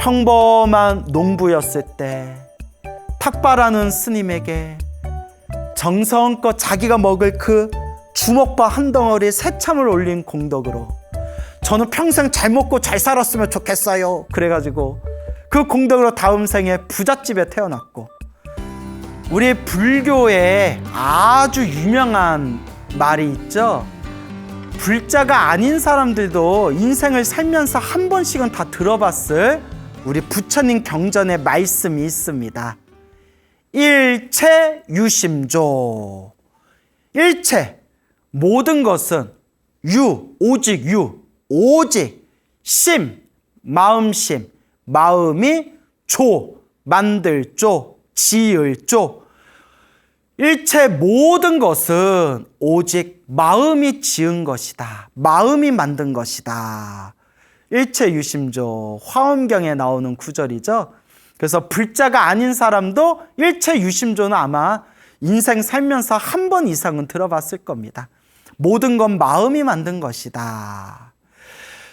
평범한 농부였을 때 탁발하는 스님에게 정성껏 자기가 먹을 그 주먹밥 한 덩어리 새참을 올린 공덕으로 저는 평생 잘 먹고 잘 살았으면 좋겠어요. 그래가지고 그 공덕으로 다음 생에 부잣집에 태어났고, 우리 불교에 아주 유명한 말이 있죠. 불자가 아닌 사람들도 인생을 살면서 한 번씩은 다 들어봤을 우리 부처님 경전의 말씀이 있습니다. 일체 유심조. 일체, 모든 것은 오직 오직 심, 마음심, 마음이 만들 지을 일체 모든 것은 오직 마음이 지은 것이다. 마음이 만든 것이다. 일체 유심조, 화엄경에 나오는 구절이죠. 그래서 불자가 아닌 사람도 일체 유심조는 아마 인생 살면서 한 번 이상은 들어봤을 겁니다. 모든 건 마음이 만든 것이다.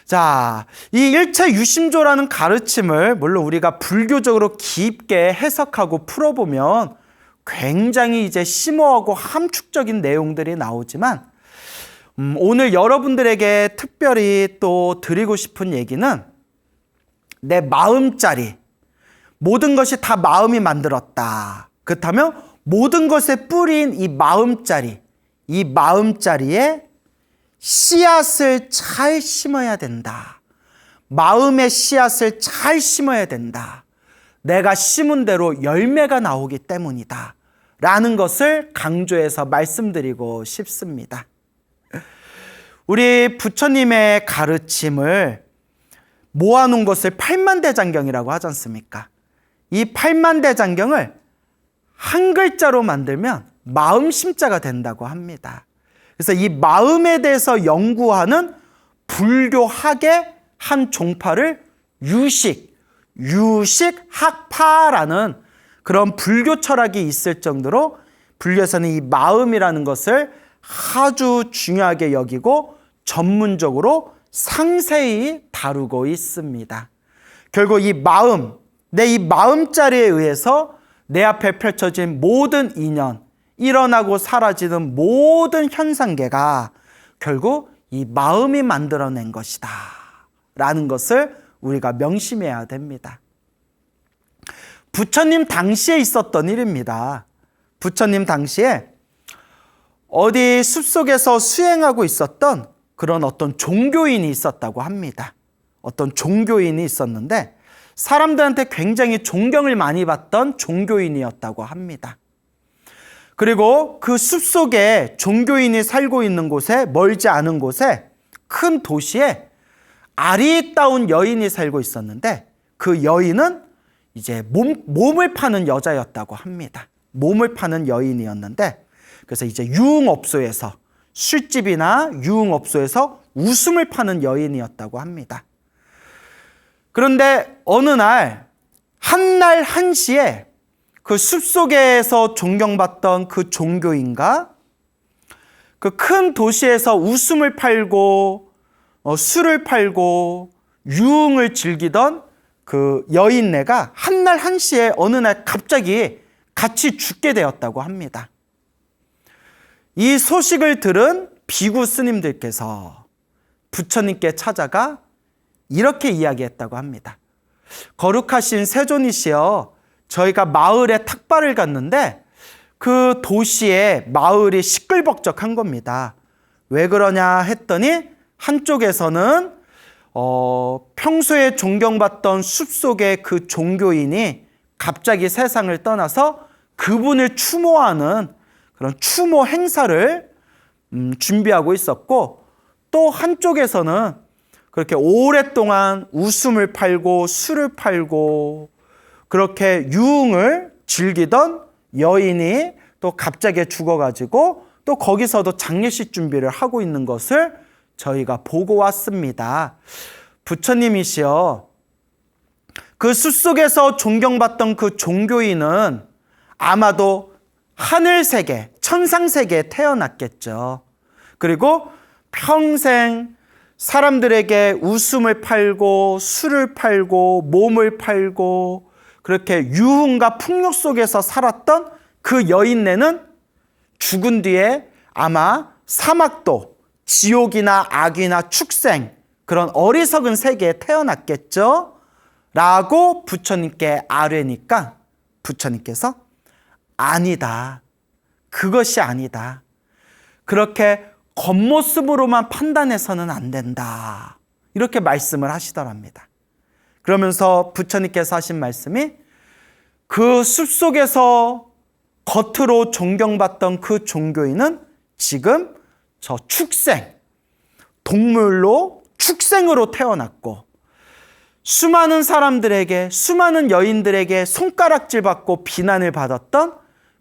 자, 이 일체 유심조라는 가르침을 물론 우리가 불교적으로 깊게 해석하고 풀어보면 굉장히 이제 심오하고 함축적인 내용들이 나오지만, 오늘 여러분들에게 특별히 또 드리고 싶은 얘기는 내 마음자리, 모든 것이 다 마음이 만들었다. 그렇다면 모든 것의 뿌리인 이 마음자리에 씨앗을 잘 심어야 된다. 마음의 씨앗을 잘 심어야 된다. 내가 심은 대로 열매가 나오기 때문이다. 라는 것을 강조해서 말씀드리고 싶습니다. 우리 부처님의 가르침을 모아놓은 것을 팔만대장경이라고 하지 않습니까? 이 팔만대장경을 한 글자로 만들면 마음심자가 된다고 합니다. 그래서 이 마음에 대해서 연구하는 불교학의 한 종파를 유식학파라는 그런 불교 철학이 있을 정도로 불교에서는 이 마음이라는 것을 아주 중요하게 여기고 전문적으로 상세히 다루고 있습니다. 결국 이 마음, 내 마음자리에 의해서 내 앞에 펼쳐진 모든 인연, 일어나고 사라지는 모든 현상계가 결국 이 마음이 만들어낸 것이다 라는 것을 우리가 명심해야 됩니다. 부처님 당시에 있었던 일입니다. 부처님 당시에 어디 숲속에서 수행하고 있었던 그런 어떤 종교인이 있었다고 합니다. 어떤 종교인이 있었는데 사람들한테 굉장히 존경을 많이 받던 종교인이었다고 합니다. 그리고 그 숲속에 종교인이 살고 있는 곳에, 멀지 않은 곳에 큰 도시에 아리따운 여인이 살고 있었는데, 그 여인은 이제 몸을 파는 여자였다고 합니다. 몸을 파는 여인이었는데, 그래서 이제 유흥업소에서, 술집이나 유흥업소에서 웃음을 파는 여인이었다고 합니다. 그런데 어느 날, 한날 한시에 그 숲속에서 존경받던 그 종교인과 그 큰 도시에서 웃음을 팔고 술을 팔고 유흥을 즐기던 그 여인네가 한날 한시에 어느 날 갑자기 같이 죽게 되었다고 합니다. 이 소식을 들은 비구 스님들께서 부처님께 찾아가 이렇게 이야기했다고 합니다. 거룩하신 세존이시여, 저희가 마을에 탁발을 갔는데 그 도시에 마을이 시끌벅적한 겁니다. 왜 그러냐 했더니 한쪽에서는 평소에 존경받던 숲속의 그 종교인이 갑자기 세상을 떠나서 그분을 추모하는 그런 추모 행사를 준비하고 있었고, 또 한쪽에서는 그렇게 오랫동안 웃음을 팔고 술을 팔고 그렇게 유흥을 즐기던 여인이 또 갑자기 죽어가지고 또 거기서도 장례식 준비를 하고 있는 것을 저희가 보고 왔습니다. 부처님이시여, 그 숲속에서 존경받던 그 종교인은 아마도 하늘세계, 천상세계에 태어났겠죠. 그리고 평생 사람들에게 웃음을 팔고 술을 팔고 몸을 팔고 그렇게 유흥과 풍요 속에서 살았던 그 여인네는 죽은 뒤에 아마 사막도, 지옥이나 악이나 축생, 그런 어리석은 세계에 태어났겠죠? 라고 부처님께 아뢰니까 부처님께서 아니다. 그것이 아니다. 그렇게 겉모습으로만 판단해서는 안 된다. 이렇게 말씀을 하시더랍니다. 그러면서 부처님께서 하신 말씀이 그 숲속에서 겉으로 존경받던 그 종교인은 지금 저 축생, 동물로 축생으로 태어났고 수많은 사람들에게, 수많은 여인들에게 손가락질 받고 비난을 받았던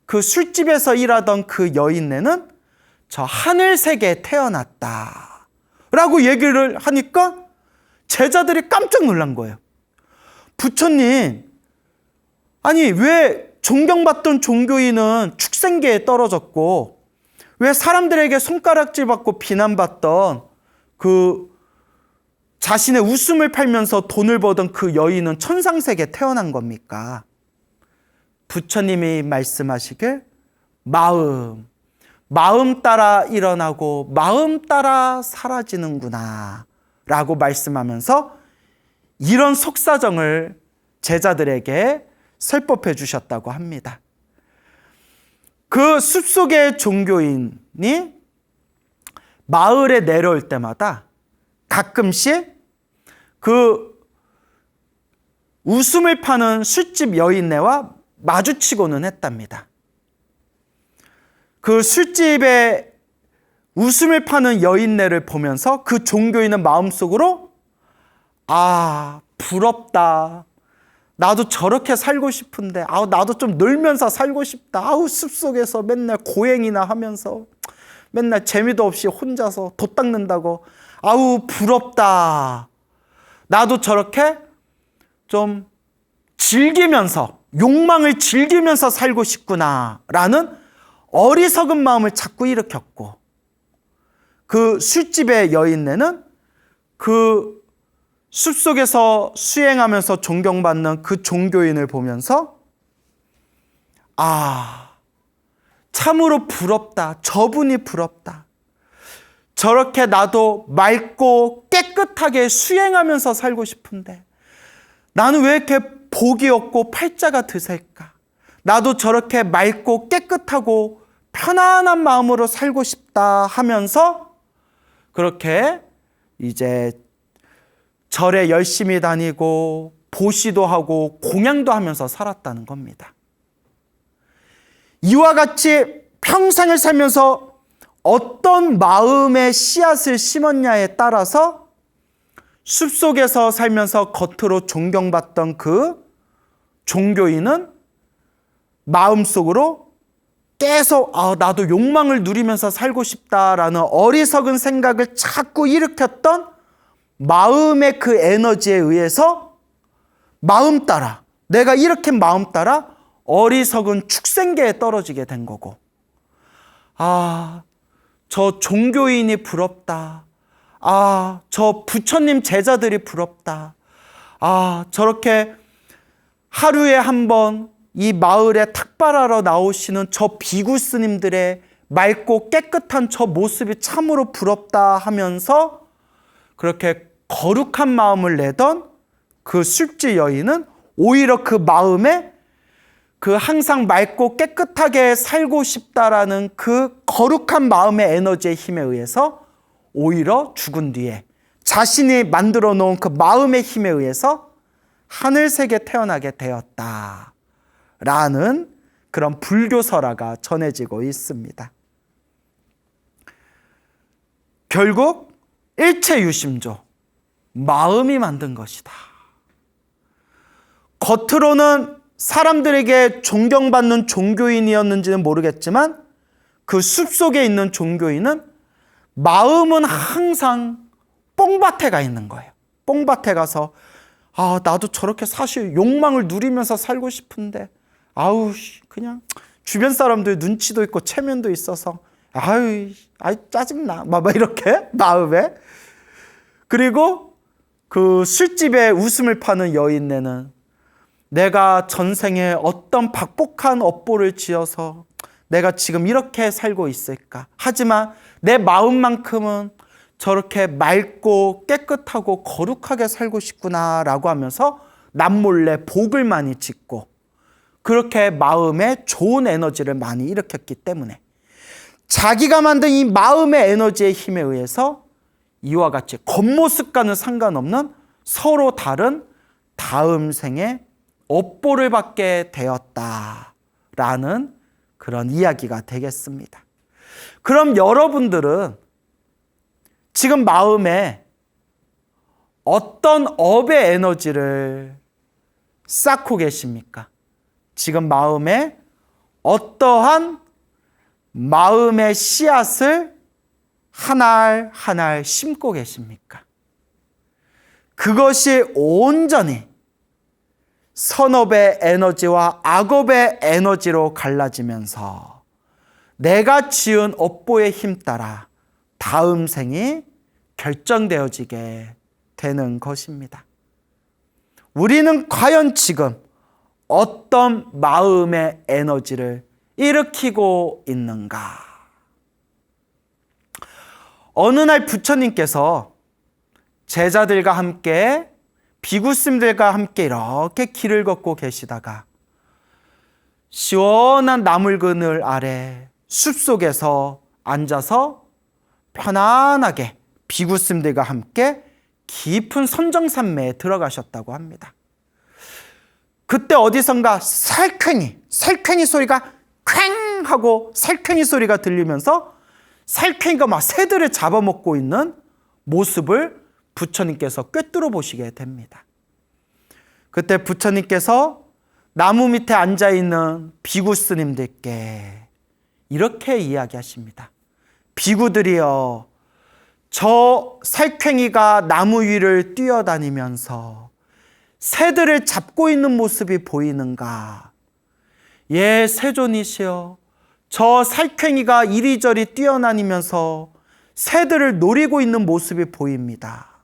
그 술집에서 일하던 그 여인네는 저 하늘 세계에 태어났다 라고 얘기를 하니까 제자들이 깜짝 놀란 거예요. 부처님, 아니 왜 존경받던 종교인은 축생계에 떨어졌고 왜 사람들에게 손가락질 받고 비난받던 그 자신의 웃음을 팔면서 돈을 버던 그 여인은 천상세계에 태어난 겁니까? 부처님이 말씀하시길 마음 따라 일어나고 마음 따라 사라지는구나 라고 말씀하면서 이런 속사정을 제자들에게 설법해 주셨다고 합니다. 그 숲속의 종교인이 마을에 내려올 때마다 가끔씩 그 웃음을 파는 술집 여인네와 마주치고는 했답니다. 그 술집에 웃음을 파는 여인네를 보면서 그 종교인은 마음속으로 부럽다. 나도 저렇게 살고 싶은데 나도 좀 놀면서 살고 싶다. 숲속에서 맨날 고행이나 하면서 맨날 재미도 없이 혼자서 돛 닦는다고 부럽다. 나도 저렇게 좀 즐기면서 욕망을 즐기면서 살고 싶구나 라는 어리석은 마음을 자꾸 일으켰고 그 술집의 여인네는 그 숲속에서 수행하면서 존경받는 그 종교인을 보면서 참으로 부럽다. 저분이 부럽다. 저렇게 나도 맑고 깨끗하게 수행하면서 살고 싶은데 나는 왜 이렇게 복이 없고 팔자가 드셀까? 나도 저렇게 맑고 깨끗하고 편안한 마음으로 살고 싶다 하면서 그렇게 이제 절에 열심히 다니고 보시도 하고 공양도 하면서 살았다는 겁니다. 이와 같이 평생을 살면서 어떤 마음의 씨앗을 심었냐에 따라서 숲속에서 살면서 겉으로 존경받던 그 종교인은 마음속으로 계속 나도 욕망을 누리면서 살고 싶다라는 어리석은 생각을 자꾸 일으켰던 마음의 그 에너지에 의해서 마음 따라 내가 이렇게 마음 따라 어리석은 축생계에 떨어지게 된 거고 저 종교인이 부럽다. 저 부처님 제자들이 부럽다. 저렇게 하루에 한 번 이 마을에 탁발하러 나오시는 저 비구 스님들의 맑고 깨끗한 저 모습이 참으로 부럽다 하면서 그렇게 거룩한 마음을 내던 그 술집 여인은 오히려 그 마음에 그 항상 맑고 깨끗하게 살고 싶다라는 그 거룩한 마음의 에너지의 힘에 의해서 오히려 죽은 뒤에 자신이 만들어 놓은 그 마음의 힘에 의해서 하늘세계에 태어나게 되었다라는 그런 불교설화가 전해지고 있습니다. 결국 일체유심조, 마음이 만든 것이다. 겉으로는 사람들에게 존경받는 종교인이었는지는 모르겠지만 그 숲속에 있는 종교인은 마음은 항상 뽕밭에 가 있는 거예요. 뽕밭에 가서 나도 저렇게 사실 욕망을 누리면서 살고 싶은데 그냥 주변 사람들 눈치도 있고 체면도 있어서 짜증나 막 이렇게 마음에 그리고 그 술집에 웃음을 파는 여인네는 내가 전생에 어떤 박복한 업보를 지어서 내가 지금 이렇게 살고 있을까? 하지만 내 마음만큼은 저렇게 맑고 깨끗하고 거룩하게 살고 싶구나라고 하면서 남몰래 복을 많이 짓고 그렇게 마음에 좋은 에너지를 많이 일으켰기 때문에 자기가 만든 이 마음의 에너지의 힘에 의해서 이와 같이 겉모습과는 상관없는 서로 다른 다음 생에 업보를 받게 되었다라는 그런 이야기가 되겠습니다. 그럼 여러분들은 지금 마음에 어떤 업의 에너지를 쌓고 계십니까? 지금 마음에 어떠한 마음의 씨앗을 한 알 한 알 심고 계십니까? 그것이 온전히 선업의 에너지와 악업의 에너지로 갈라지면서 내가 지은 업보의 힘 따라 다음 생이 결정되어지게 되는 것입니다. 우리는 과연 지금 어떤 마음의 에너지를 일으키고 있는가? 어느 날 부처님께서 제자들과 함께 비구스님들과 함께 이렇게 길을 걷고 계시다가 시원한 나물 그늘 아래 숲속에서 앉아서 편안하게 비구스님들과 함께 깊은 선정산매에 들어가셨다고 합니다. 그때 어디선가 살쾡이 소리가 쾅 하고 살쾡이 소리가 들리면서 살쾡이가 막 새들을 잡아먹고 있는 모습을 부처님께서 꿰뚫어 보시게 됩니다. 그때 부처님께서 나무 밑에 앉아있는 비구 스님들께 이렇게 이야기하십니다. 비구들이여, 저 살쾡이가 나무 위를 뛰어다니면서 새들을 잡고 있는 모습이 보이는가? 예, 세존이시여, 저 살쾡이가 이리저리 뛰어다니면서 새들을 노리고 있는 모습이 보입니다.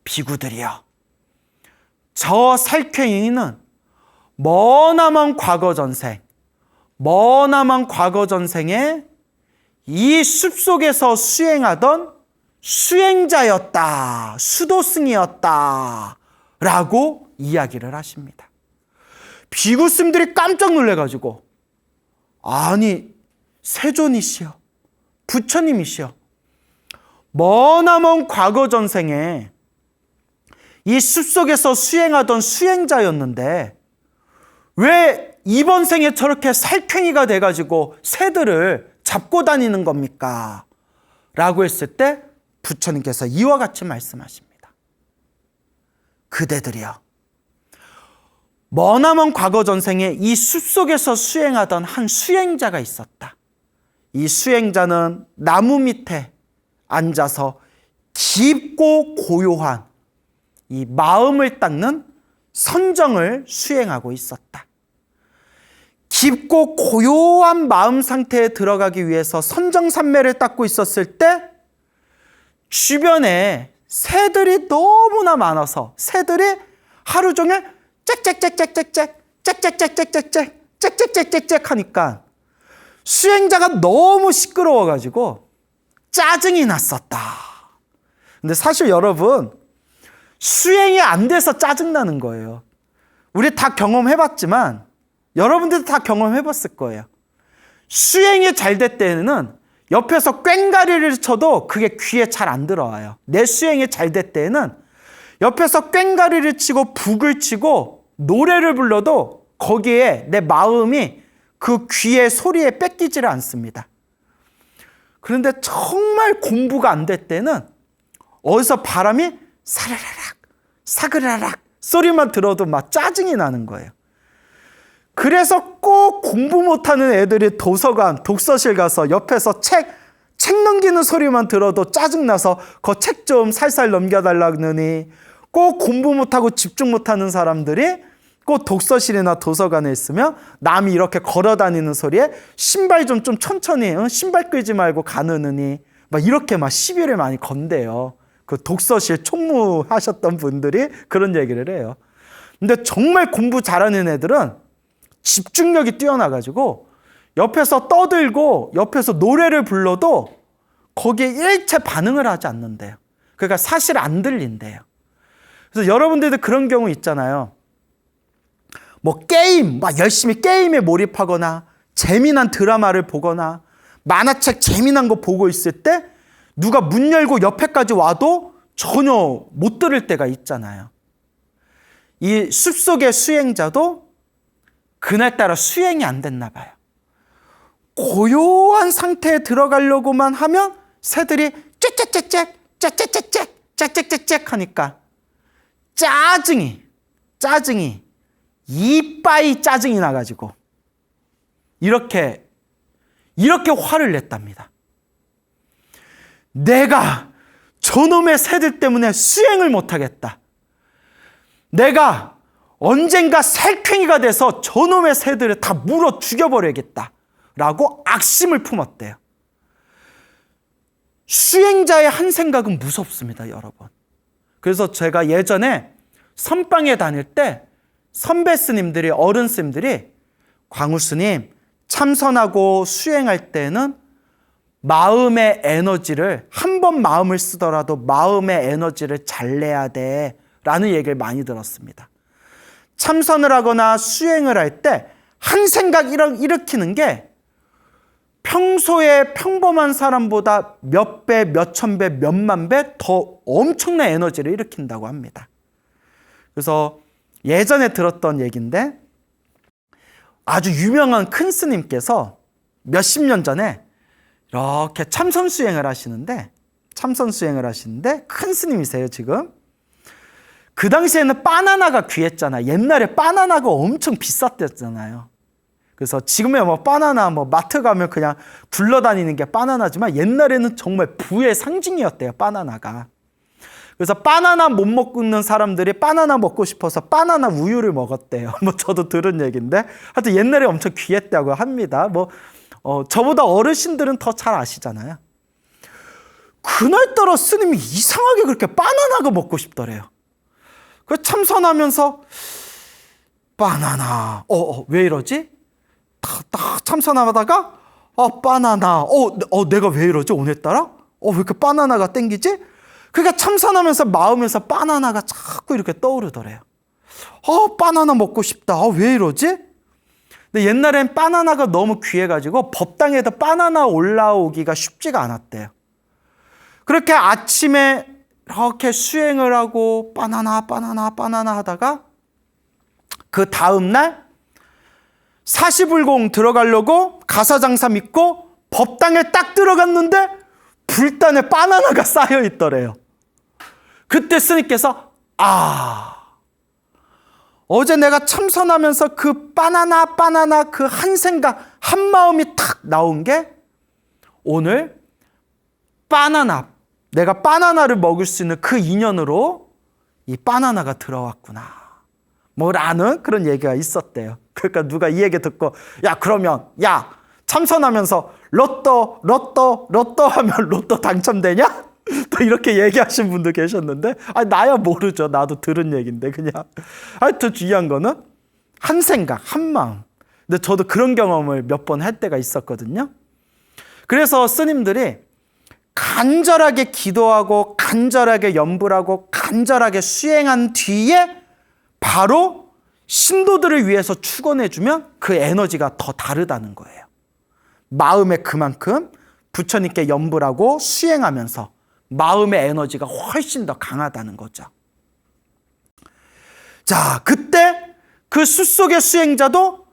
비구들이여, 저 살쾡이는 머나먼 과거 전생에 이 숲속에서 수행하던 수행자였다, 수도승이었다 라고 이야기를 하십니다. 비구스님들이 깜짝 놀래가지고, 아니 세존이시여, 부처님이시여, 머나먼 과거 전생에 이 숲속에서 수행하던 수행자였는데 왜 이번 생에 저렇게 살쾡이가 돼가지고 새들을 잡고 다니는 겁니까? 라고 했을 때 부처님께서 이와 같이 말씀하십니다. 그대들이여, 머나먼 과거 전생에 이 숲속에서 수행하던 한 수행자가 있었다. 이 수행자는 나무 밑에 앉아서 깊고 고요한 이 마음을 닦는 선정을 수행하고 있었다. 깊고 고요한 마음 상태에 들어가기 위해서 선정산매를 닦고 있었을 때 주변에 새들이 너무나 많아서 새들이 하루 종일 짹짹짹짹짹짹짹짹짹짹짹짹 하니까 수행자가 너무 시끄러워가지고 짜증이 났었다. 근데 사실 여러분, 수행이 안 돼서 짜증나는 거예요. 우리 다 경험해봤지만 여러분들도 다 경험해봤을 거예요. 수행이 잘 될 때는 옆에서 꽹가리를 쳐도 그게 귀에 잘 안 들어와요. 내 수행이 잘 될 때는 옆에서 꽹가리를 치고 북을 치고 노래를 불러도 거기에 내 마음이 그 귀의 소리에 뺏기지를 않습니다. 그런데 정말 공부가 안 될 때는 어디서 바람이 사르르락 사그라락 소리만 들어도 막 짜증이 나는 거예요. 그래서 꼭 공부 못하는 애들이 도서관, 독서실 가서 옆에서 책 넘기는 소리만 들어도 짜증나서 그 책 좀 살살 넘겨달라느니, 꼭 공부 못하고 집중 못하는 사람들이 꼭 독서실이나 도서관에 있으면 남이 이렇게 걸어다니는 소리에 신발 좀 천천히, 신발 끌지 말고 가느니 막 이렇게 막 시비를 많이 건대요. 그 독서실 총무하셨던 분들이 그런 얘기를 해요. 근데 정말 공부 잘하는 애들은 집중력이 뛰어나가지고 옆에서 떠들고 옆에서 노래를 불러도 거기에 일체 반응을 하지 않는데요. 그러니까 사실 안 들린대요. 그래서 여러분들도 그런 경우 있잖아요. 뭐 게임, 막 열심히 게임에 몰입하거나 재미난 드라마를 보거나 만화책 재미난 거 보고 있을 때 누가 문 열고 옆에까지 와도 전혀 못 들을 때가 있잖아요. 이 숲속의 수행자도 그날따라 수행이 안 됐나 봐요. 고요한 상태에 들어가려고만 하면 새들이 짹짹짹짹 짹짹짹짹 짹짹짹짹 하니까 짜증이 이빠이 짜증이 나가지고 이렇게 화를 냈답니다. 내가 저놈의 새들 때문에 수행을 못하겠다. 내가 언젠가 살쾡이가 돼서 저놈의 새들을 다 물어 죽여버려야겠다 라고 악심을 품었대요. 수행자의 한 생각은 무섭습니다, 여러분. 그래서 제가 예전에 선방에 다닐 때 선배 스님들이, 어른 스님들이 광우 스님, 참선하고 수행할 때는 마음의 에너지를, 한 번 마음을 쓰더라도 마음의 에너지를 잘 내야 돼 라는 얘기를 많이 들었습니다. 참선을 하거나 수행을 할 때 한 생각 일으키는 게 평소에 평범한 사람보다 몇 배, 몇천 배, 몇만 배 더 엄청난 에너지를 일으킨다고 합니다. 그래서 예전에 들었던 얘기인데 아주 유명한 큰 스님께서 몇십 년 전에 이렇게 참선 수행을 하시는데 큰 스님이세요, 지금. 그 당시에는 바나나가 귀했잖아요. 옛날에 바나나가 엄청 비쌌댔잖아요. 그래서 지금에 뭐 바나나 뭐 마트 가면 그냥 굴러다니는 게 바나나지만 옛날에는 정말 부의 상징이었대요, 바나나가. 그래서 바나나 못 먹는 사람들이 바나나 먹고 싶어서 바나나 우유를 먹었대요. 뭐 저도 들은 얘기인데 하여튼 옛날에 엄청 귀했다고 합니다. 저보다 어르신들은 더 잘 아시잖아요. 그날따라 스님이 이상하게 그렇게 바나나가 먹고 싶더래요. 그 참선하면서 바나나, 왜 이러지? 딱 참선하다가 바나나, 내가 왜 이러지 오늘따라? 왜 이렇게 바나나가 땡기지? 그러니까 참선하면서 마음에서 바나나가 자꾸 이렇게 떠오르더래요. 바나나 먹고 싶다. 왜 이러지? 근데 옛날엔 바나나가 너무 귀해가지고 법당에도 바나나 올라오기가 쉽지가 않았대요. 그렇게 아침에 이렇게 수행을 하고 바나나 하다가 그 다음날 사시불공 들어가려고 가사장사 믿고 법당에 딱 들어갔는데 불단에 바나나가 쌓여 있더래요. 그때 스님께서 어제 내가 참선하면서 그 바나나 그 한 생각, 한 마음이 탁 나온 게 오늘 내가 바나나를 먹을 수 있는 그 인연으로 이 바나나가 들어왔구나. 라는 그런 얘기가 있었대요. 그러니까 누가 이 얘기 듣고 그러면 참선하면서 로또 하면 로또 당첨되냐? 또 이렇게 얘기하신 분도 계셨는데 나야 모르죠. 나도 들은 얘기인데 그냥. 하여튼 중요한 거는 한 생각, 한 마음. 근데 저도 그런 경험을 몇 번 할 때가 있었거든요. 그래서 스님들이 간절하게 기도하고 간절하게 염불하고 간절하게 수행한 뒤에 바로 신도들을 위해서 축원해주면 그 에너지가 더 다르다는 거예요. 마음에 그만큼 부처님께 염불하고 수행하면서 마음의 에너지가 훨씬 더 강하다는 거죠. 자, 그때 그 숲속의 수행자도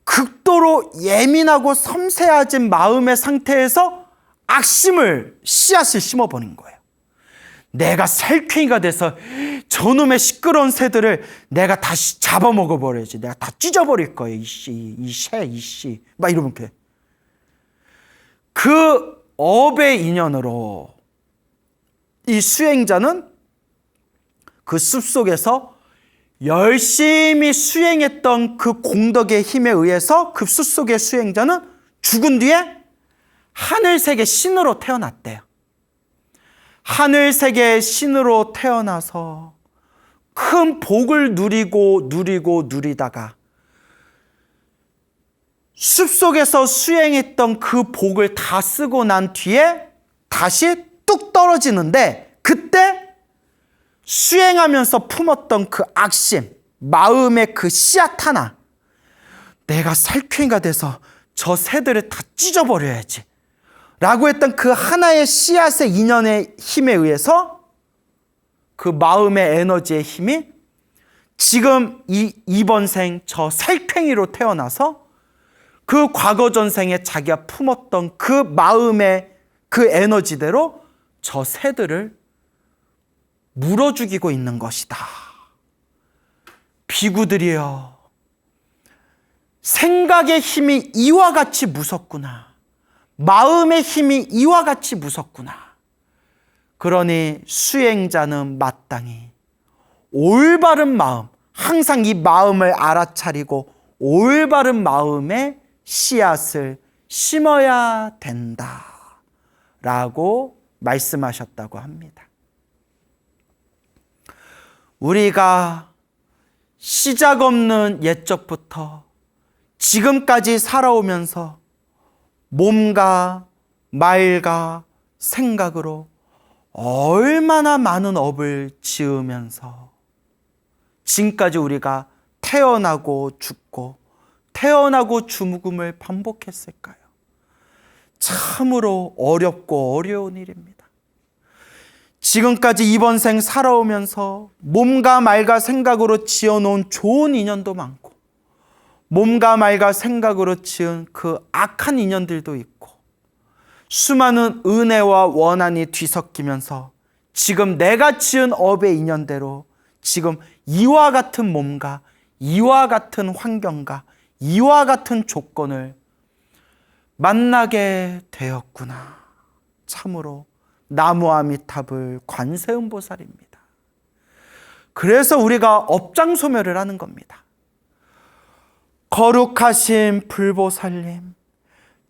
극도로 예민하고 섬세해진 마음의 상태에서 씨앗을 심어버린 거예요. 내가 살쾡이가 돼서 저놈의 시끄러운 새들을 내가 다시 잡아먹어버려야지. 내가 다 찢어버릴 거예요. 이씨. 막 이러면 그 업의 인연으로 이 수행자는 그 숲속에서 열심히 수행했던 그 공덕의 힘에 의해서 그 숲속의 수행자는 죽은 뒤에 하늘색의 신으로 태어났대요. 하늘세계의 신으로 태어나서 큰 복을 누리다가 숲속에서 수행했던 그 복을 다 쓰고 난 뒤에 다시 뚝 떨어지는데, 그때 수행하면서 품었던 그 악심, 마음의 그 씨앗 하나, 내가 살쾡이가 돼서 저 새들을 다 찢어버려야지 라고 했던 그 하나의 씨앗의 인연의 힘에 의해서 그 마음의 에너지의 힘이 지금 이번 생 저 살쾡이로 태어나서 그 과거 전생에 자기가 품었던 그 마음의 그 에너지대로 저 새들을 물어 죽이고 있는 것이다. 비구들이여, 생각의 힘이 이와 같이 무섭구나. 마음의 힘이 이와 같이 무섭구나. 그러니 수행자는 마땅히 올바른 마음, 항상 이 마음을 알아차리고 올바른 마음의 씨앗을 심어야 된다 라고 말씀하셨다고 합니다. 우리가 시작 없는 옛적부터 지금까지 살아오면서 몸과 말과 생각으로 얼마나 많은 업을 지으면서 지금까지 우리가 태어나고 죽고 태어나고 죽음을 반복했을까요? 참으로 어렵고 어려운 일입니다. 지금까지 이번 생 살아오면서 몸과 말과 생각으로 지어놓은 좋은 인연도 많고 몸과 말과 생각으로 지은 그 악한 인연들도 있고 수많은 은혜와 원한이 뒤섞이면서 지금 내가 지은 업의 인연대로 지금 이와 같은 몸과 이와 같은 환경과 이와 같은 조건을 만나게 되었구나. 참으로 나무아미타불 관세음보살입니다. 그래서 우리가 업장소멸을 하는 겁니다. 거룩하신 불보살님,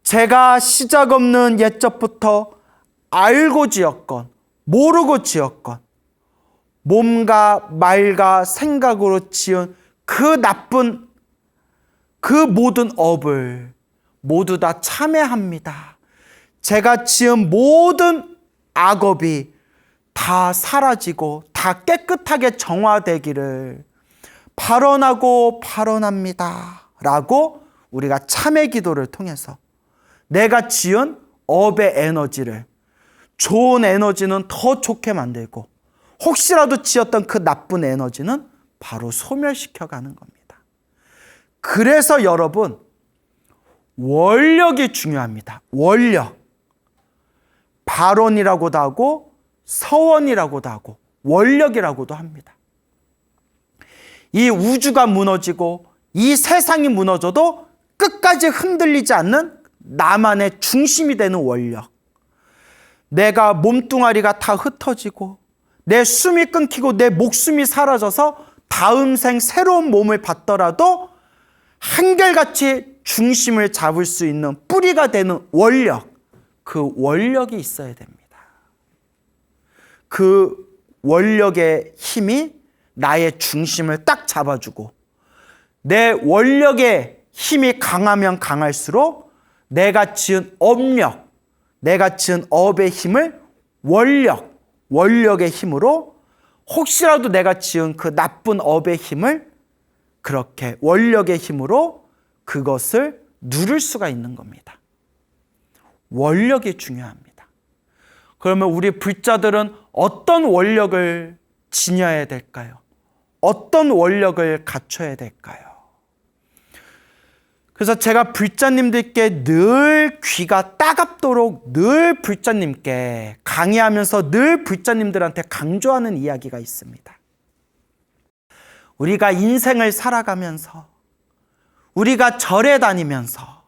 제가 시작 없는 옛적부터 알고 지었건 모르고 지었건 몸과 말과 생각으로 지은 그 나쁜 그 모든 업을 모두 다 참회합니다. 제가 지은 모든 악업이 다 사라지고 다 깨끗하게 정화되기를 발언합니다 라고 우리가 참회 기도를 통해서 내가 지은 업의 에너지를, 좋은 에너지는 더 좋게 만들고 혹시라도 지었던 그 나쁜 에너지는 바로 소멸시켜가는 겁니다. 그래서 여러분, 원력이 중요합니다. 원력. 발언이라고도 하고 서원이라고도 하고 원력이라고도 합니다. 이 우주가 무너지고 이 세상이 무너져도 끝까지 흔들리지 않는 나만의 중심이 되는 원력. 내가 몸뚱아리가 다 흩어지고 내 숨이 끊기고 내 목숨이 사라져서 다음 생 새로운 몸을 받더라도 한결같이 중심을 잡을 수 있는 뿌리가 되는 원력, 그 원력이 있어야 됩니다. 그 원력의 힘이 나의 중심을 딱 잡아주고 내 원력의 힘이 강하면 강할수록 내가 지은 업력, 내가 지은 업의 힘을 원력의 힘으로 혹시라도 내가 지은 그 나쁜 업의 힘을 그렇게 원력의 힘으로 그것을 누를 수가 있는 겁니다. 원력이 중요합니다. 그러면 우리 불자들은 어떤 원력을 지녀야 될까요? 어떤 원력을 갖춰야 될까요? 그래서 제가 불자님들께 늘 귀가 따갑도록 늘 불자님께 강의하면서 늘 불자님들한테 강조하는 이야기가 있습니다. 우리가 인생을 살아가면서 우리가 절에 다니면서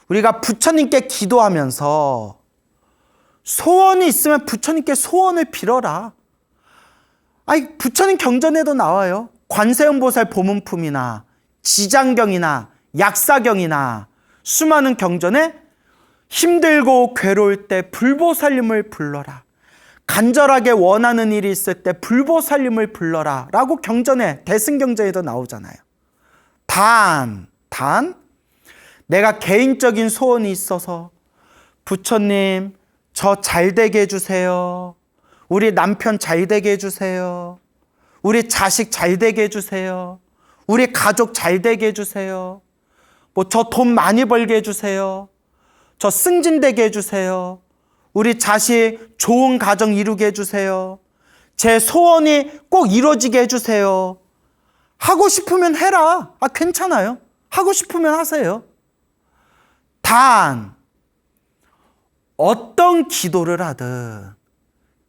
우리가 부처님께 기도하면서 소원이 있으면 부처님께 소원을 빌어라. 아니, 부처님 경전에도 나와요. 관세음보살 보문품이나 지장경이나 약사경이나 수많은 경전에 힘들고 괴로울 때 불보살님을 불러라. 간절하게 원하는 일이 있을 때 불보살님을 불러라 라고 경전에, 대승경전에도 나오잖아요. 단 내가 개인적인 소원이 있어서 부처님 저 잘되게 해주세요. 우리 남편 잘되게 해주세요. 우리 자식 잘되게 해주세요. 우리 가족 잘되게 해주세요. 저 돈 많이 벌게 해주세요. 저 승진되게 해주세요. 우리 자식 좋은 가정 이루게 해주세요. 제 소원이 꼭 이루어지게 해주세요. 하고 싶으면 해라. 괜찮아요. 하고 싶으면 하세요. 단 어떤 기도를 하든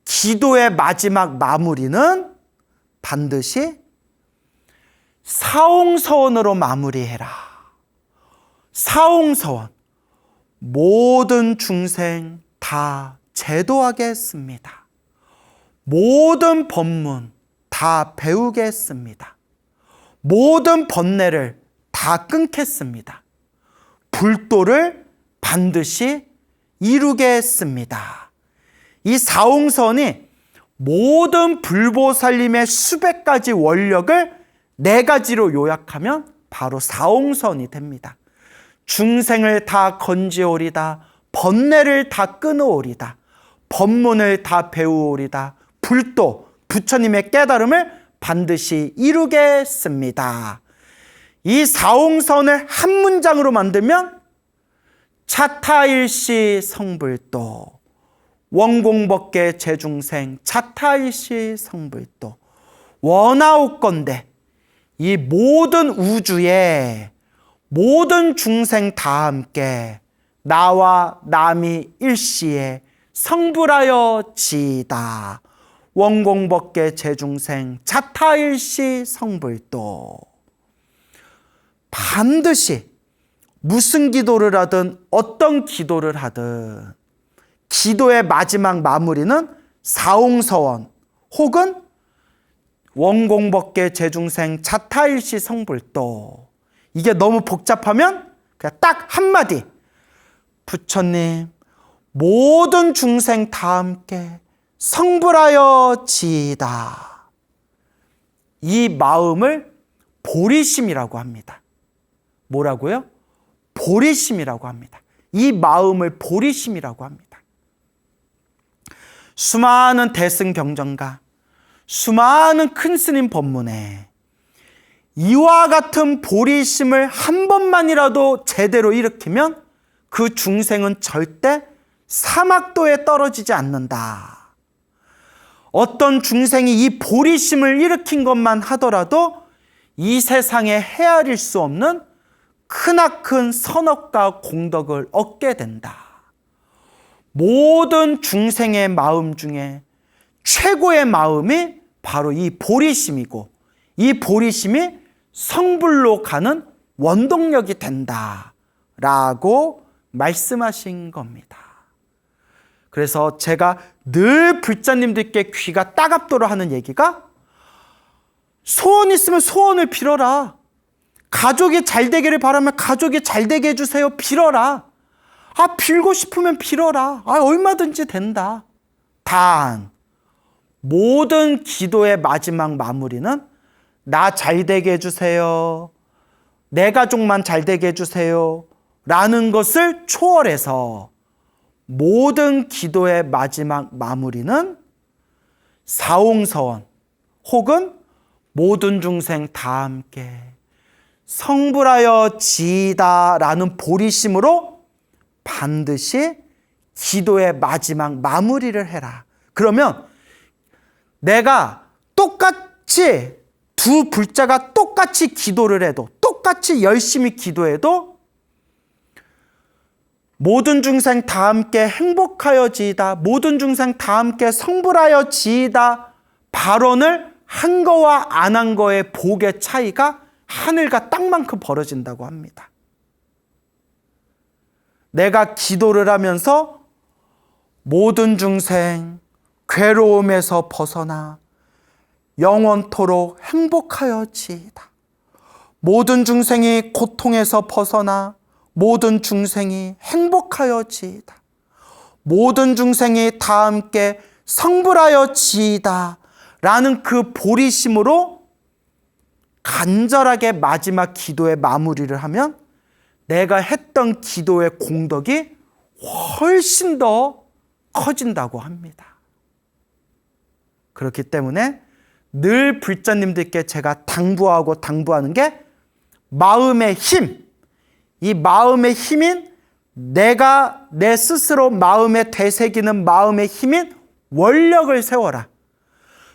기도의 마지막 마무리는 반드시 사홍서원으로 마무리해라. 사홍서원. 모든 중생 다 제도하게 했습니다. 모든 법문 다 배우게 했습니다. 모든 번뇌를 다 끊겠습니다. 불도를 반드시 이루게 했습니다. 이 사홍선이 모든 불보살님의 수백 가지 원력을 네 가지로 요약하면 바로 사홍선이 됩니다. 중생을 다 건지오리다. 번뇌를 다 끊어오리다. 법문을 다 배우오리다. 불도, 부처님의 깨달음을 반드시 이루게 했습니다. 이 사홍선을 한 문장으로 만들면 차타일시 성불도, 원공법계 제중생 차타일시 성불도, 원하옵건대 이 모든 우주에 모든 중생 다 함께 나와 남이 일시에 성불하여 지이다. 원공법계 제중생 차타일시 성불도. 반드시 무슨 기도를 하든 어떤 기도를 하든 기도의 마지막 마무리는 사홍서원 혹은 원공법계 제중생 차타일시 성불도. 이게 너무 복잡하면 그냥 딱 한마디. 부처님 모든 중생 다 함께 성불하여 지이다. 이 마음을 보리심이라고 합니다. 뭐라고요? 보리심이라고 합니다. 이 마음을 보리심이라고 합니다. 수많은 대승경전가, 수많은 큰 스님 법문에 이와 같은 보리심을 한 번만이라도 제대로 일으키면 그 중생은 절대 사막도에 떨어지지 않는다. 어떤 중생이 이 보리심을 일으킨 것만 하더라도 이 세상에 헤아릴 수 없는 크나큰 선업과 공덕을 얻게 된다. 모든 중생의 마음 중에 최고의 마음이 바로 이 보리심이고 이 보리심이 성불로 가는 원동력이 된다라고 말씀하신 겁니다. 그래서 제가 늘 불자님들께 귀가 따갑도록 하는 얘기가 소원 있으면 소원을 빌어라. 가족이 잘 되기를 바라면 가족이 잘 되게 해주세요. 빌어라. 빌고 싶으면 빌어라. 얼마든지 된다. 단 모든 기도의 마지막 마무리는 나 잘 되게 해주세요. 내 가족만 잘 되게 해주세요. 라는 것을 초월해서 모든 기도의 마지막 마무리는 사홍서원 혹은 모든 중생 다 함께 성불하여 지이다라는 보리심으로 반드시 기도의 마지막 마무리를 해라. 그러면 내가 똑같이 두 불자가 똑같이 기도를 해도 똑같이 열심히 기도해도 모든 중생 다 함께 행복하여 지이다. 모든 중생 다 함께 성불하여 지이다. 발언을 한 거와 안 한 거의 복의 차이가 하늘과 땅만큼 벌어진다고 합니다. 내가 기도를 하면서 모든 중생 괴로움에서 벗어나 영원토록 행복하여 지이다. 모든 중생이 고통에서 벗어나 모든 중생이 행복하여 지이다. 모든 중생이 다 함께 성불하여 지이다 라는 그 보리심으로 간절하게 마지막 기도의 마무리를 하면 내가 했던 기도의 공덕이 훨씬 더 커진다고 합니다. 그렇기 때문에 늘 불자님들께 제가 당부하는 게 마음의 힘, 이 마음의 힘인 내가 내 스스로 마음에 되새기는 마음의 힘인 원력을 세워라.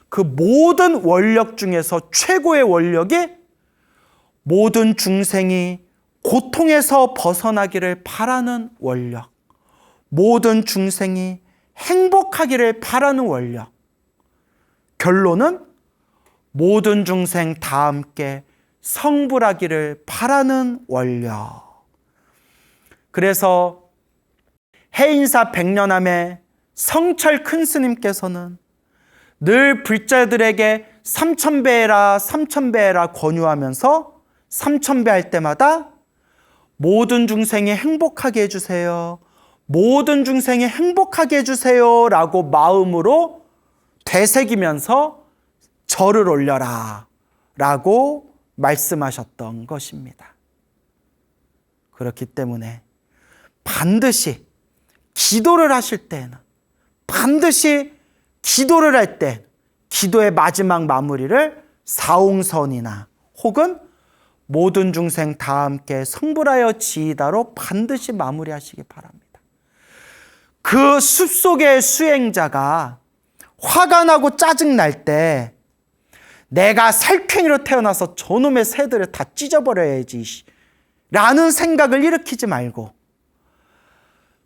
그 모든 원력 중에서 최고의 원력이 모든 중생이 고통에서 벗어나기를 바라는 원력, 모든 중생이 행복하기를 바라는 원력, 결론은 모든 중생 다 함께 성불하기를 바라는 원력. 그래서 해인사 백년함의 성철 큰 스님께서는 늘 불자들에게 삼천배해라 삼천배해라 권유하면서 삼천배 할 때마다 모든 중생이 행복하게 해주세요, 모든 중생이 행복하게 해주세요 라고 마음으로 되새기면서 절을 올려라 라고 말씀하셨던 것입니다. 그렇기 때문에 반드시 기도를 하실 때에는, 반드시 기도를 할 때 기도의 마지막 마무리를 사옹선이나 혹은 모든 중생 다 함께 성불하여 지이다로 반드시 마무리하시기 바랍니다. 그 숲속의 수행자가 화가 나고 짜증날 때 내가 살쾡이로 태어나서 저놈의 새들을 다 찢어버려야지 라는 생각을 일으키지 말고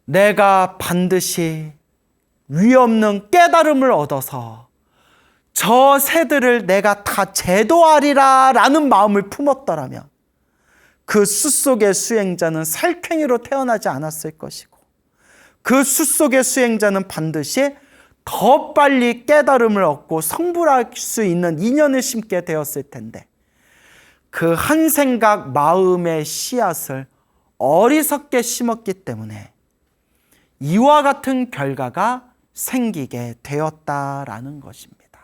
내가 반드시 위없는 깨달음을 얻어서 저 새들을 내가 다 제도하리라 라는 마음을 품었더라면 그 숲속의 수행자는 살쾡이로 태어나지 않았을 것이고 그 숲속의 수행자는 반드시 더 빨리 깨달음을 얻고 성불할 수 있는 인연을 심게 되었을 텐데 그 한 생각 마음의 씨앗을 어리석게 심었기 때문에 이와 같은 결과가 생기게 되었다라는 것입니다.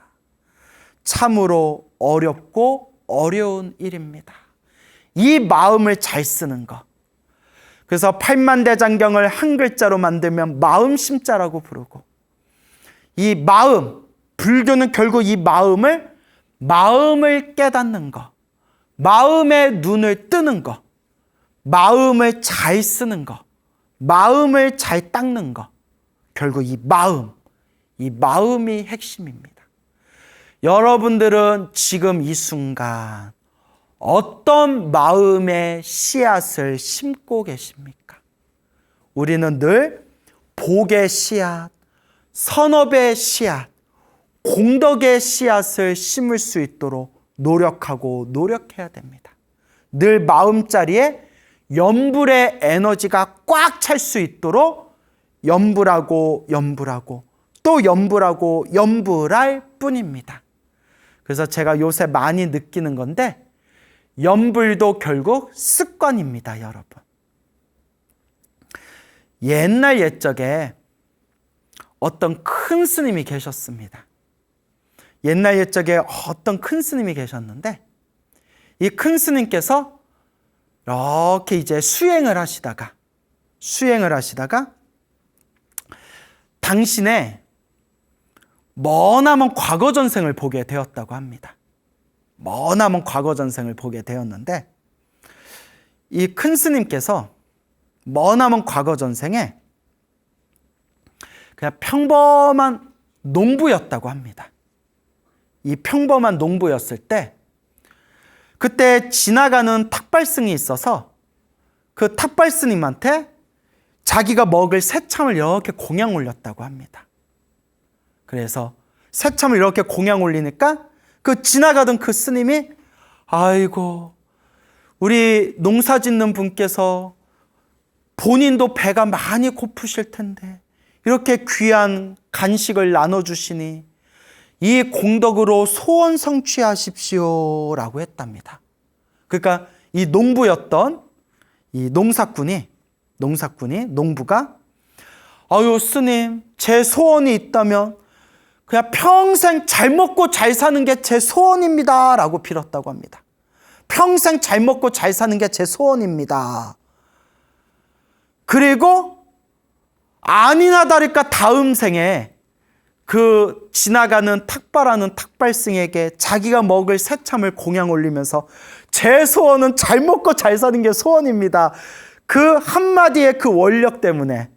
참으로 어렵고 어려운 일입니다. 이 마음을 잘 쓰는 것. 그래서 팔만대장경을 한 글자로 만들면 마음심자라고 부르고 이 마음, 불교는 결국 이 마음을 깨닫는 것, 마음의 눈을 뜨는 것, 마음을 잘 쓰는 것, 마음을 잘 닦는 것, 결국 이 마음이 핵심입니다. 여러분들은 지금 이 순간 어떤 마음의 씨앗을 심고 계십니까? 우리는 늘 복의 씨앗, 선업의 씨앗, 공덕의 씨앗을 심을 수 있도록 노력해야 됩니다. 늘 마음자리에 염불의 에너지가 꽉 찰 수 있도록 염불하고 또 염불할 뿐입니다. 그래서 제가 요새 많이 느끼는 건데 염불도 결국 습관입니다, 여러분. 옛적에 어떤 큰 스님이 계셨습니다. 옛적에 어떤 큰 스님이 계셨는데 이 큰 스님께서 이렇게 이제 수행을 하시다가 당신의 머나먼 과거 전생을 보게 되었다고 합니다. 머나먼 과거 전생을 보게 되었는데 이 큰 스님께서 머나먼 과거 전생에 그냥 평범한 농부였다고 합니다. 이 평범한 농부였을 때 그때 지나가는 탁발스님이 있어서 그 탁발스님한테 자기가 먹을 새참을 이렇게 공양 올렸다고 합니다. 그래서 새참을 이렇게 공양 올리니까 그 지나가던 그 스님이 아이고 우리 농사 짓는 분께서 본인도 배가 많이 고프실 텐데 이렇게 귀한 간식을 나눠주시니 이 공덕으로 소원 성취하십시오 라고 했답니다. 그러니까 이 농부였던 이 농부가 아유 스님 제 소원이 있다면 그냥 평생 잘 먹고 잘 사는 게 제 소원입니다 라고 빌었다고 합니다. 평생 잘 먹고 잘 사는 게 제 소원입니다. 그리고 아니나 다를까 다음 생에 그 지나가는 탁발하는 탁발승에게 자기가 먹을 새참을 공양 올리면서 제 소원은 잘 먹고 잘 사는 게 소원입니다. 그 한마디의 그 원력 때문에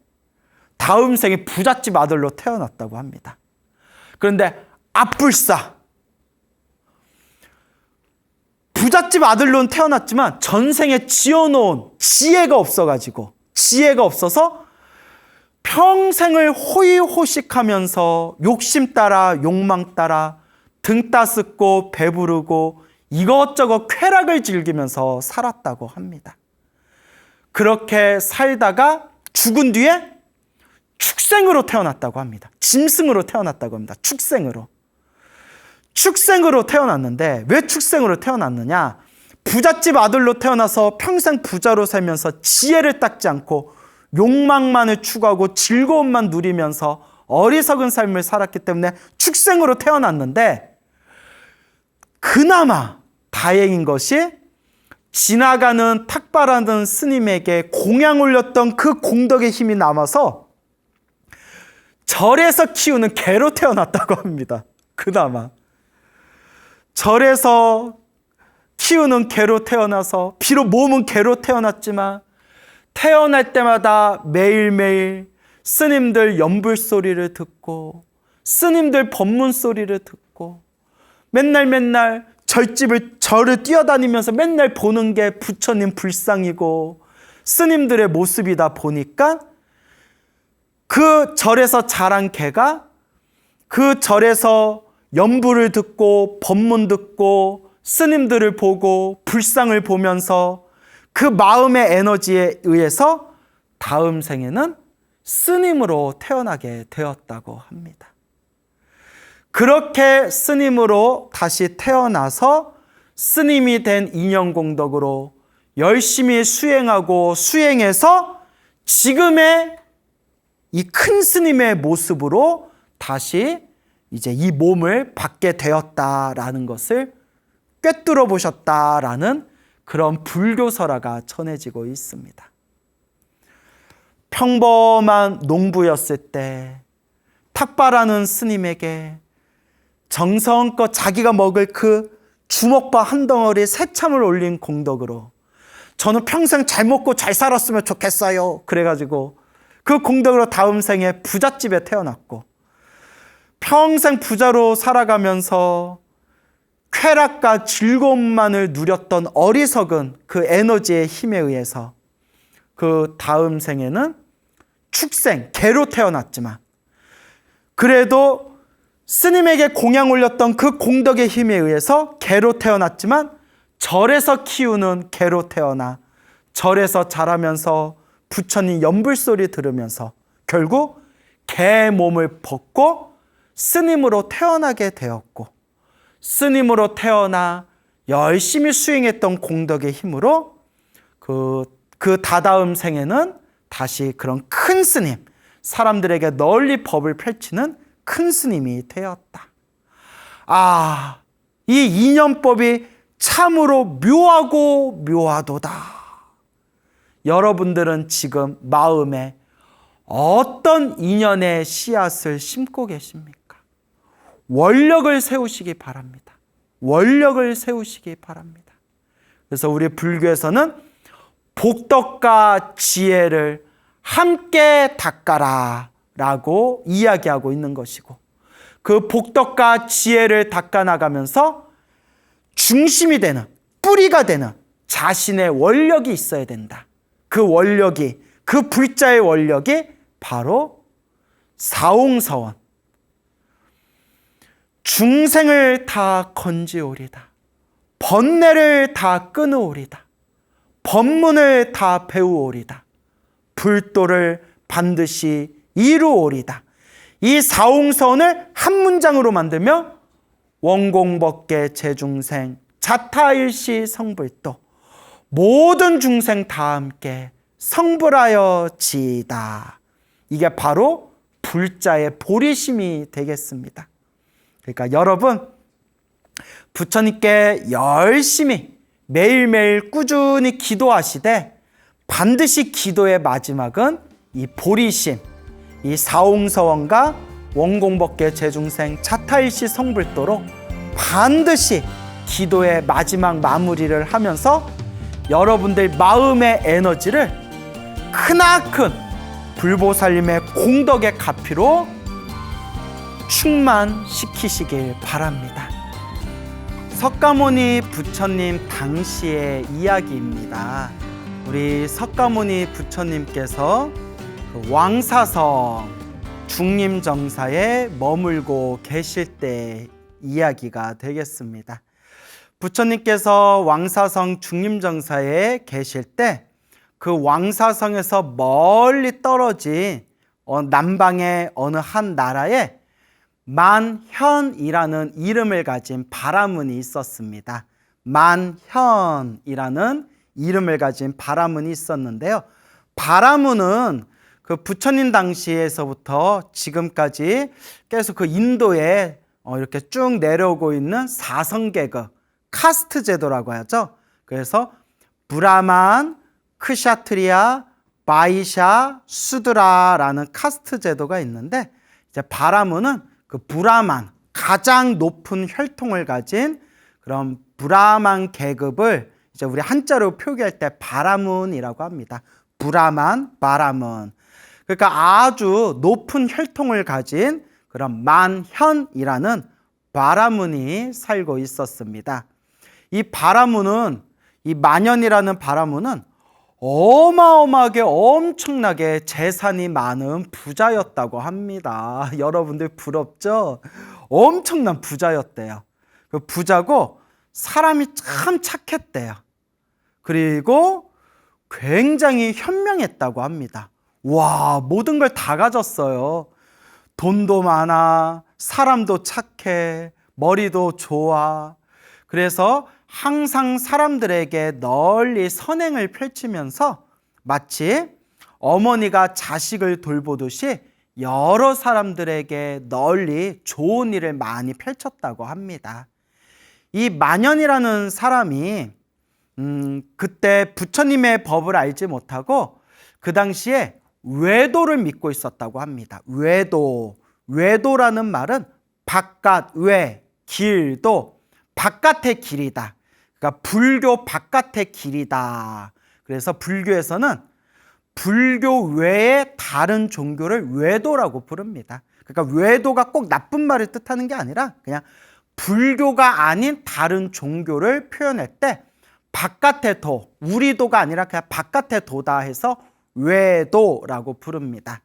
다음 생에 부잣집 아들로 태어났다고 합니다. 그런데 앞불사, 부잣집 아들로는 태어났지만 전생에 지어놓은 지혜가 없어서 평생을 호의호식하면서 욕심 따라 욕망 따라 등 따숩고 배부르고 이것저것 쾌락을 즐기면서 살았다고 합니다. 그렇게 살다가 죽은 뒤에 축생으로 태어났다고 합니다. 짐승으로 태어났다고 합니다. 축생으로 태어났는데 왜 축생으로 태어났느냐? 부잣집 아들로 태어나서 평생 부자로 살면서 지혜를 닦지 않고 욕망만을 추구하고 즐거움만 누리면서 어리석은 삶을 살았기 때문에 축생으로 태어났는데, 그나마 다행인 것이 지나가는 탁발하는 스님에게 공양 올렸던 그 공덕의 힘이 남아서 절에서 키우는 개로 태어났다고 합니다. 그나마 절에서 키우는 개로 태어나서 비록 몸은 개로 태어났지만 태어날 때마다 매일매일 스님들 연불 소리를 듣고 스님들 법문 소리를 듣고 맨날 절을 뛰어다니면서 맨날 보는 게 부처님 불상이고 스님들의 모습이다 보니까 그 절에서 자란 개가 그 절에서 연불을 듣고 법문 듣고 스님들을 보고 불상을 보면서 그 마음의 에너지에 의해서 다음 생에는 스님으로 태어나게 되었다고 합니다. 그렇게 스님으로 다시 태어나서 스님이 된 인연공덕으로 열심히 수행하고 수행해서 지금의 이 큰 스님의 모습으로 다시 이제 이 몸을 받게 되었다라는 것을 꿰뚫어 보셨다라는 그런 불교설화가 전해지고 있습니다. 평범한 농부였을 때 탁발하는 스님에게 정성껏 자기가 먹을 그 주먹밥 한 덩어리 새참을 올린 공덕으로 저는 평생 잘 먹고 잘 살았으면 좋겠어요. 그래가지고 그 공덕으로 다음 생에 부잣집에 태어났고 평생 부자로 살아가면서 쾌락과 즐거움만을 누렸던 어리석은 그 에너지의 힘에 의해서 그 다음 생에는 축생, 개로 태어났지만 그래도 스님에게 공양 올렸던 그 공덕의 힘에 의해서 개로 태어났지만 절에서 키우는 개로 태어나 절에서 자라면서 부처님 연불소리 들으면서 결국 개 몸을 벗고 스님으로 태어나게 되었고 스님으로 태어나 열심히 수행했던 공덕의 힘으로 그 다다음 생에는 다시 그런 큰 스님, 사람들에게 널리 법을 펼치는 큰 스님이 되었다. 아, 이 인연법이 참으로 묘하고 묘하도다. 여러분들은 지금 마음에 어떤 인연의 씨앗을 심고 계십니까? 원력을 세우시기 바랍니다. 원력을 세우시기 바랍니다. 그래서 우리 불교에서는 복덕과 지혜를 함께 닦아라 라고 이야기하고 있는 것이고, 그 복덕과 지혜를 닦아나가면서 중심이 되는, 뿌리가 되는 자신의 원력이 있어야 된다. 그 원력이, 그 불자의 원력이 바로 사옹서원, 중생을 다 건지오리다, 번뇌를 다 끊으오리다, 법문을 다 배우오리다, 불도를 반드시 이루오리다. 이 사옹서원을 한 문장으로 만들면 원공법계 제중생 자타일시 성불도, 모든 중생 다 함께 성불하여 지이다. 이게 바로 불자의 보리심이 되겠습니다. 그러니까 여러분, 부처님께 열심히 매일매일 꾸준히 기도하시되 반드시 기도의 마지막은 이 보리심, 이 사홍서원과 원공법계 제중생 차타일시 성불도로 반드시 기도의 마지막 마무리를 하면서 여러분들 마음의 에너지를 크나큰 불보살님의 공덕의 가피로 충만시키시길 바랍니다. 석가모니 부처님 당시의 이야기입니다. 우리 석가모니 부처님께서 그 왕사성 중림정사에 머물고 계실 때 이야기가 되겠습니다. 부처님께서 왕사성 중림정사에 계실 때 그 왕사성에서 멀리 떨어진 남방의 어느 한 나라에 만현이라는 이름을 가진 바라문이 있었습니다. 만현이라는 이름을 가진 바라문이 있었는데요. 바라문은 그 부처님 당시에서부터 지금까지 계속 그 인도에 이렇게 쭉 내려오고 있는 사성계급, 카스트 제도라고 하죠. 그래서 브라만, 크샤트리아, 바이샤, 수드라라는 카스트 제도가 있는데, 이제 바라문은 그 브라만, 가장 높은 혈통을 가진 그런 브라만 계급을 이제 우리 한자로 표기할 때 바라문이라고 합니다. 브라만, 바라문. 그러니까 아주 높은 혈통을 가진 그런 만현이라는 바라문이 살고 있었습니다. 이 바라문은, 이 만현이라는 바라문은 어마어마하게 엄청나게 재산이 많은 부자였다고 합니다. 여러분들 부럽죠? 엄청난 부자였대요. 그 부자고 사람이 참 착했대요. 그리고 굉장히 현명했다고 합니다. 와, 모든 걸 다 가졌어요. 돈도 많아, 사람도 착해, 머리도 좋아. 그래서 항상 사람들에게 널리 선행을 펼치면서 마치 어머니가 자식을 돌보듯이 여러 사람들에게 널리 좋은 일을 많이 펼쳤다고 합니다. 이 만현이라는 사람이 그때 부처님의 법을 알지 못하고 그 당시에 외도를 믿고 있었다고 합니다. 외도라는 말은 바깥, 길도 바깥의 길이다. 그러니까 불교 바깥의 길이다. 그래서 불교에서는 불교 외의 다른 종교를 외도라고 부릅니다. 그러니까 외도가 꼭 나쁜 말을 뜻하는 게 아니라 그냥 불교가 아닌 다른 종교를 표현할 때 바깥의 도, 우리 도가 아니라 그냥 바깥의 도다 해서 외도라고 부릅니다.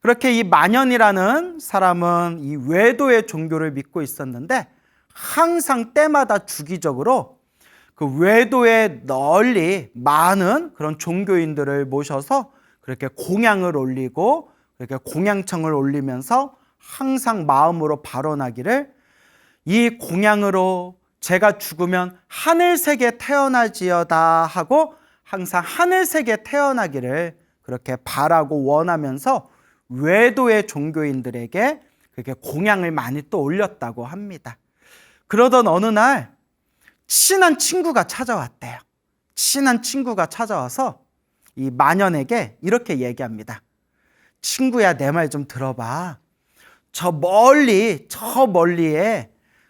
그렇게 이 만현이라는 사람은 이 외도의 종교를 믿고 있었는데 항상 때마다 주기적으로 그 외도에 널리 많은 그런 종교인들을 모셔서 그렇게 공양을 올리고 그렇게 공양청을 올리면서 항상 마음으로 발언하기를, 이 공양으로 제가 죽으면 하늘색에 태어나지어다 하고 항상 하늘색에 태어나기를 그렇게 바라고 원하면서 외도의 종교인들에게 그렇게 공양을 많이 또 올렸다고 합니다. 그러던 어느 날 친한 친구가 찾아왔대요. 친한 친구가 찾아와서 이 만현에게 이렇게 얘기합니다. 친구야, 내 말 좀 들어봐. 저 멀리에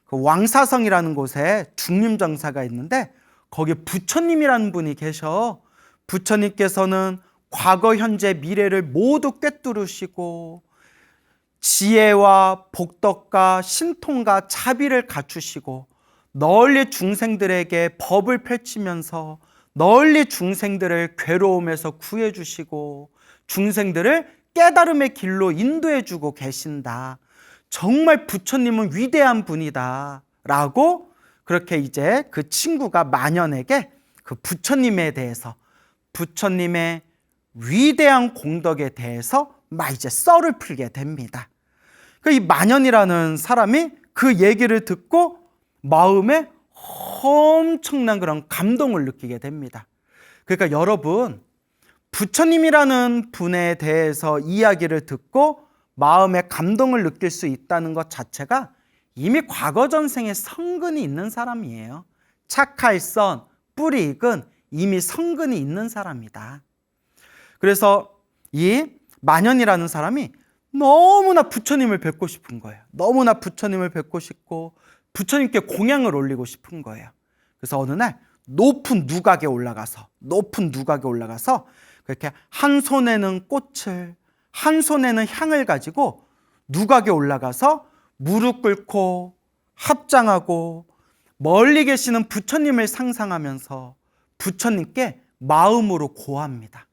그 왕사성이라는 곳에 중림정사가 있는데 거기 부처님이라는 분이 계셔. 부처님께서는 과거, 현재, 미래를 모두 꿰뚫으시고 지혜와 복덕과 신통과 자비를 갖추시고 널리 중생들에게 법을 펼치면서 널리 중생들을 괴로움에서 구해주시고 중생들을 깨달음의 길로 인도해주고 계신다. 정말 부처님은 위대한 분이다 라고 그렇게 이제 그 친구가 만현에게 그 부처님에 대해서, 부처님의 위대한 공덕에 대해서 막 이제 썰을 풀게 됩니다. 이 만현이라는 사람이 그 얘기를 듣고 마음에 엄청난 그런 감동을 느끼게 됩니다. 그러니까 여러분, 부처님이라는 분에 대해서 이야기를 듣고 마음에 감동을 느낄 수 있다는 것 자체가 이미 과거 전생에 성근이 있는 사람이에요. 착할선, 뿌리 익은 이미 성근이 있는 사람이다. 그래서 이 만연이라는 사람이 너무나 부처님을 뵙고 싶은 거예요. 너무나 부처님을 뵙고 싶고 부처님께 공양을 올리고 싶은 거예요. 그래서 어느 날 높은 누각에 올라가서 그렇게 한 손에는 꽃을, 한 손에는 향을 가지고 누각에 올라가서 무릎 꿇고 합장하고 멀리 계시는 부처님을 상상하면서 부처님께 마음으로 고합니다.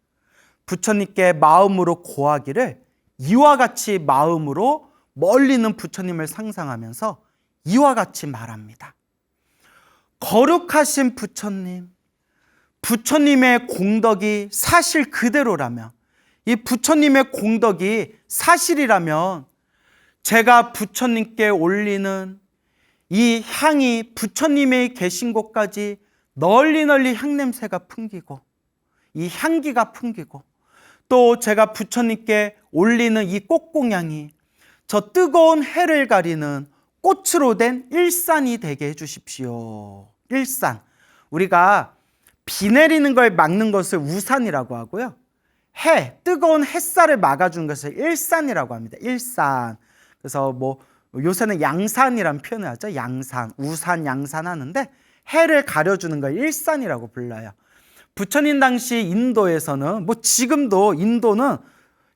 부처님께 마음으로 고하기를 이와 같이 마음으로 멀리 있는 부처님을 상상하면서 이와 같이 말합니다. 거룩하신 부처님, 부처님의 공덕이 사실 그대로라면, 이 부처님의 공덕이 사실이라면 제가 부처님께 올리는 이 향이 부처님의 계신 곳까지 널리 향냄새가 풍기고 이 향기가 풍기고 또 제가 부처님께 올리는 이 꽃공양이 저 뜨거운 해를 가리는 꽃으로 된 일산이 되게 해주십시오. 일산. 우리가 비 내리는 걸 막는 것을 우산이라고 하고요. 뜨거운 햇살을 막아주는 것을 일산이라고 합니다. 일산. 그래서 뭐 요새는 양산이라는 표현을 하죠. 양산, 우산, 양산 하는데 해를 가려주는 걸 일산이라고 불러요. 부처님 당시 인도에서는 뭐 지금도 인도는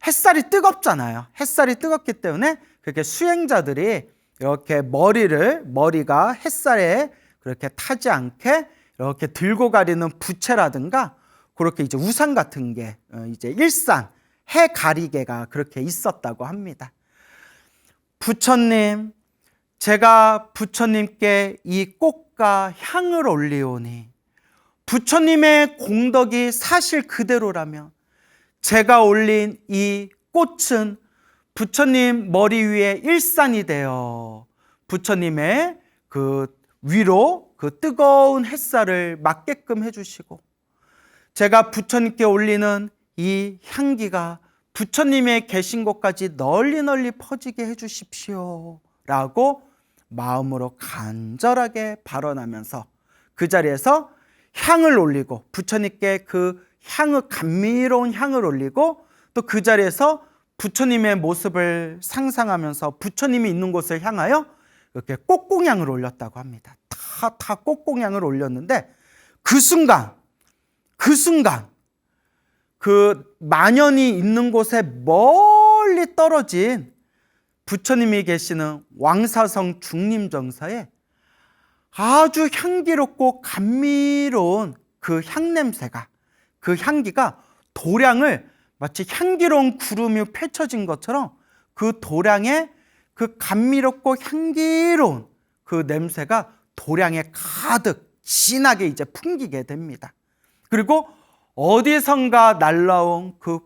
햇살이 뜨겁잖아요. 햇살이 뜨겁기 때문에 그렇게 수행자들이 이렇게 머리가 햇살에 그렇게 타지 않게 이렇게 들고 가리는 부채라든가 그렇게 이제 우산 같은 게 이제 일산, 해 가리개가 그렇게 있었다고 합니다. 부처님, 제가 부처님께 이 꽃과 향을 올리오니 부처님의 공덕이 사실 그대로라면 제가 올린 이 꽃은 부처님 머리 위에 일산이 되어 부처님의 그 위로 그 뜨거운 햇살을 맞게끔 해주시고 제가 부처님께 올리는 이 향기가 부처님의 계신 곳까지 널리 퍼지게 해주십시오 라고 마음으로 간절하게 발언하면서 그 자리에서 향을 올리고 부처님께 그 감미로운 향을 올리고 또 그 자리에서 부처님의 모습을 상상하면서 부처님이 있는 곳을 향하여 이렇게 꽃공양을 올렸다고 합니다. 다 꽃공양을 올렸는데 그 순간 그 만연이 있는 곳에 멀리 떨어진 부처님이 계시는 왕사성 중림정사에 아주 향기롭고 감미로운 그 향냄새가, 그 향기가 도량을 마치 향기로운 구름이 펼쳐진 것처럼 그 도량에 그 감미롭고 향기로운 그 냄새가 도량에 가득 진하게 이제 풍기게 됩니다. 그리고 어디선가 날라온 그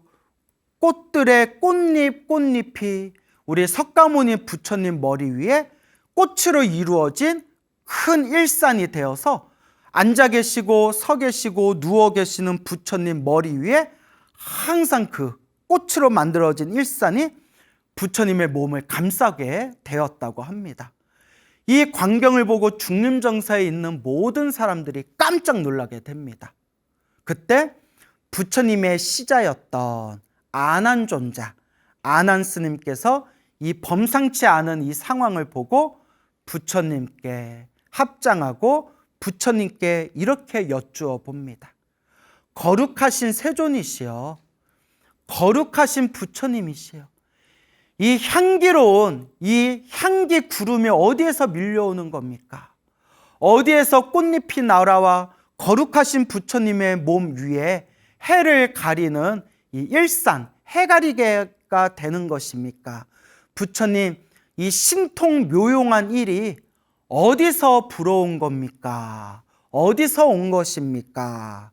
꽃들의 꽃잎이 우리 석가모니 부처님 머리 위에 꽃으로 이루어진 큰 일산이 되어서 앉아 계시고 서 계시고 누워 계시는 부처님 머리 위에 항상 그 꽃으로 만들어진 일산이 부처님의 몸을 감싸게 되었다고 합니다. 이 광경을 보고 중림정사에 있는 모든 사람들이 깜짝 놀라게 됩니다. 그때 부처님의 시자였던 아난존자, 아난스님께서 이 범상치 않은 이 상황을 보고 부처님께 합장하고 부처님께 이렇게 여쭈어 봅니다. 거룩하신 세존이시여, 거룩하신 부처님이시여, 이 향기로운 이 향기 구름이 어디에서 밀려오는 겁니까? 어디에서 꽃잎이 날아와 거룩하신 부처님의 몸 위에 해를 가리는 이 일산, 해가리개가 되는 것입니까? 부처님, 이 신통묘용한 일이 어디서 불어온 겁니까? 어디서 온 것입니까?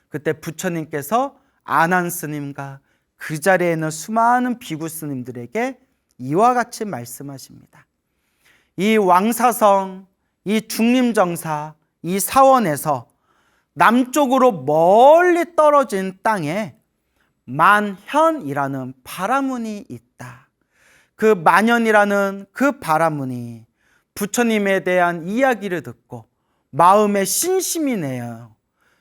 그때 부처님께서 아난스님과 그 자리에 있는 수많은 비구 스님들에게 이와 같이 말씀하십니다. 이 왕사성, 이 중림정사, 이 사원에서 남쪽으로 멀리 떨어진 땅에 만현이라는 바라문이 있다. 그 만현이라는 그 바라문이 부처님에 대한 이야기를 듣고 마음에 신심이 내요.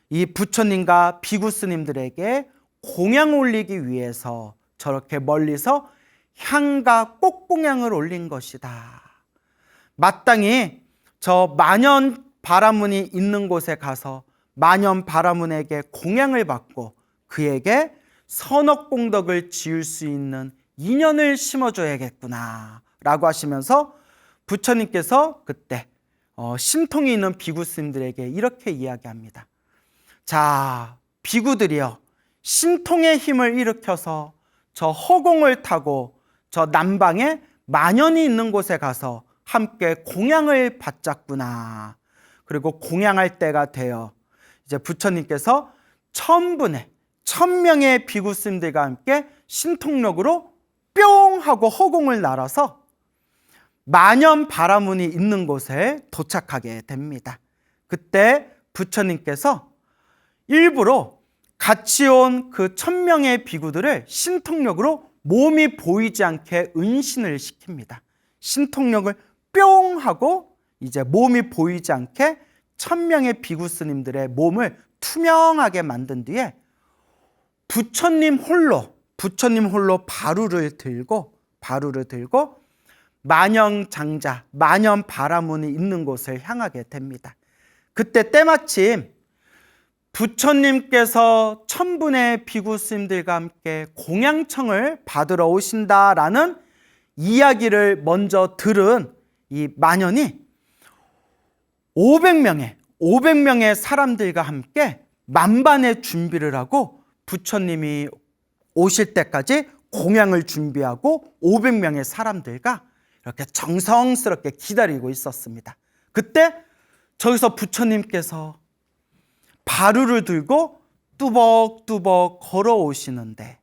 이 부처님과 비구 스님들에게 공양 올리기 위해서 저렇게 멀리서 향과 꽃공양을 올린 것이다. 마땅히 저 만연 바라문이 있는 곳에 가서 만연 바라문에게 공양을 받고 그에게 선업공덕을 지을 수 있는 인연을 심어줘야겠구나 라고 하시면서 부처님께서 그때 신통이 있는 비구 스님들에게 이렇게 이야기합니다. 자, 비구들이여, 신통의 힘을 일으켜서 저 허공을 타고 저 남방에 만연이 있는 곳에 가서 함께 공양을 받자꾸나. 그리고 공양할 때가 되어 이제 부처님께서 1000명의 비구 스님들과 함께 신통력으로 뿅 하고 허공을 날아서 만연 바라문이 있는 곳에 도착하게 됩니다. 그때 부처님께서 일부러 같이 온 그 1000명의 비구들을 신통력으로 몸이 보이지 않게 은신을 시킵니다. 신통력을 뿅 하고 이제 몸이 보이지 않게 1000명의 비구 스님들의 몸을 투명하게 만든 뒤에 부처님 홀로 바루를 들고 만연장자, 만연 바라문이 있는 곳을 향하게 됩니다. 그때 때마침 부처님께서 1000분의 비구 스님들과 함께 공양청을 받으러 오신다라는 이야기를 먼저 들은 이 만연이 500명의 사람들과 함께 만반의 준비를 하고 부처님이 오실 때까지 공양을 준비하고 500명의 사람들과 이렇게 정성스럽게 기다리고 있었습니다. 그때 저기서 부처님께서 바루를 들고 뚜벅뚜벅 걸어오시는데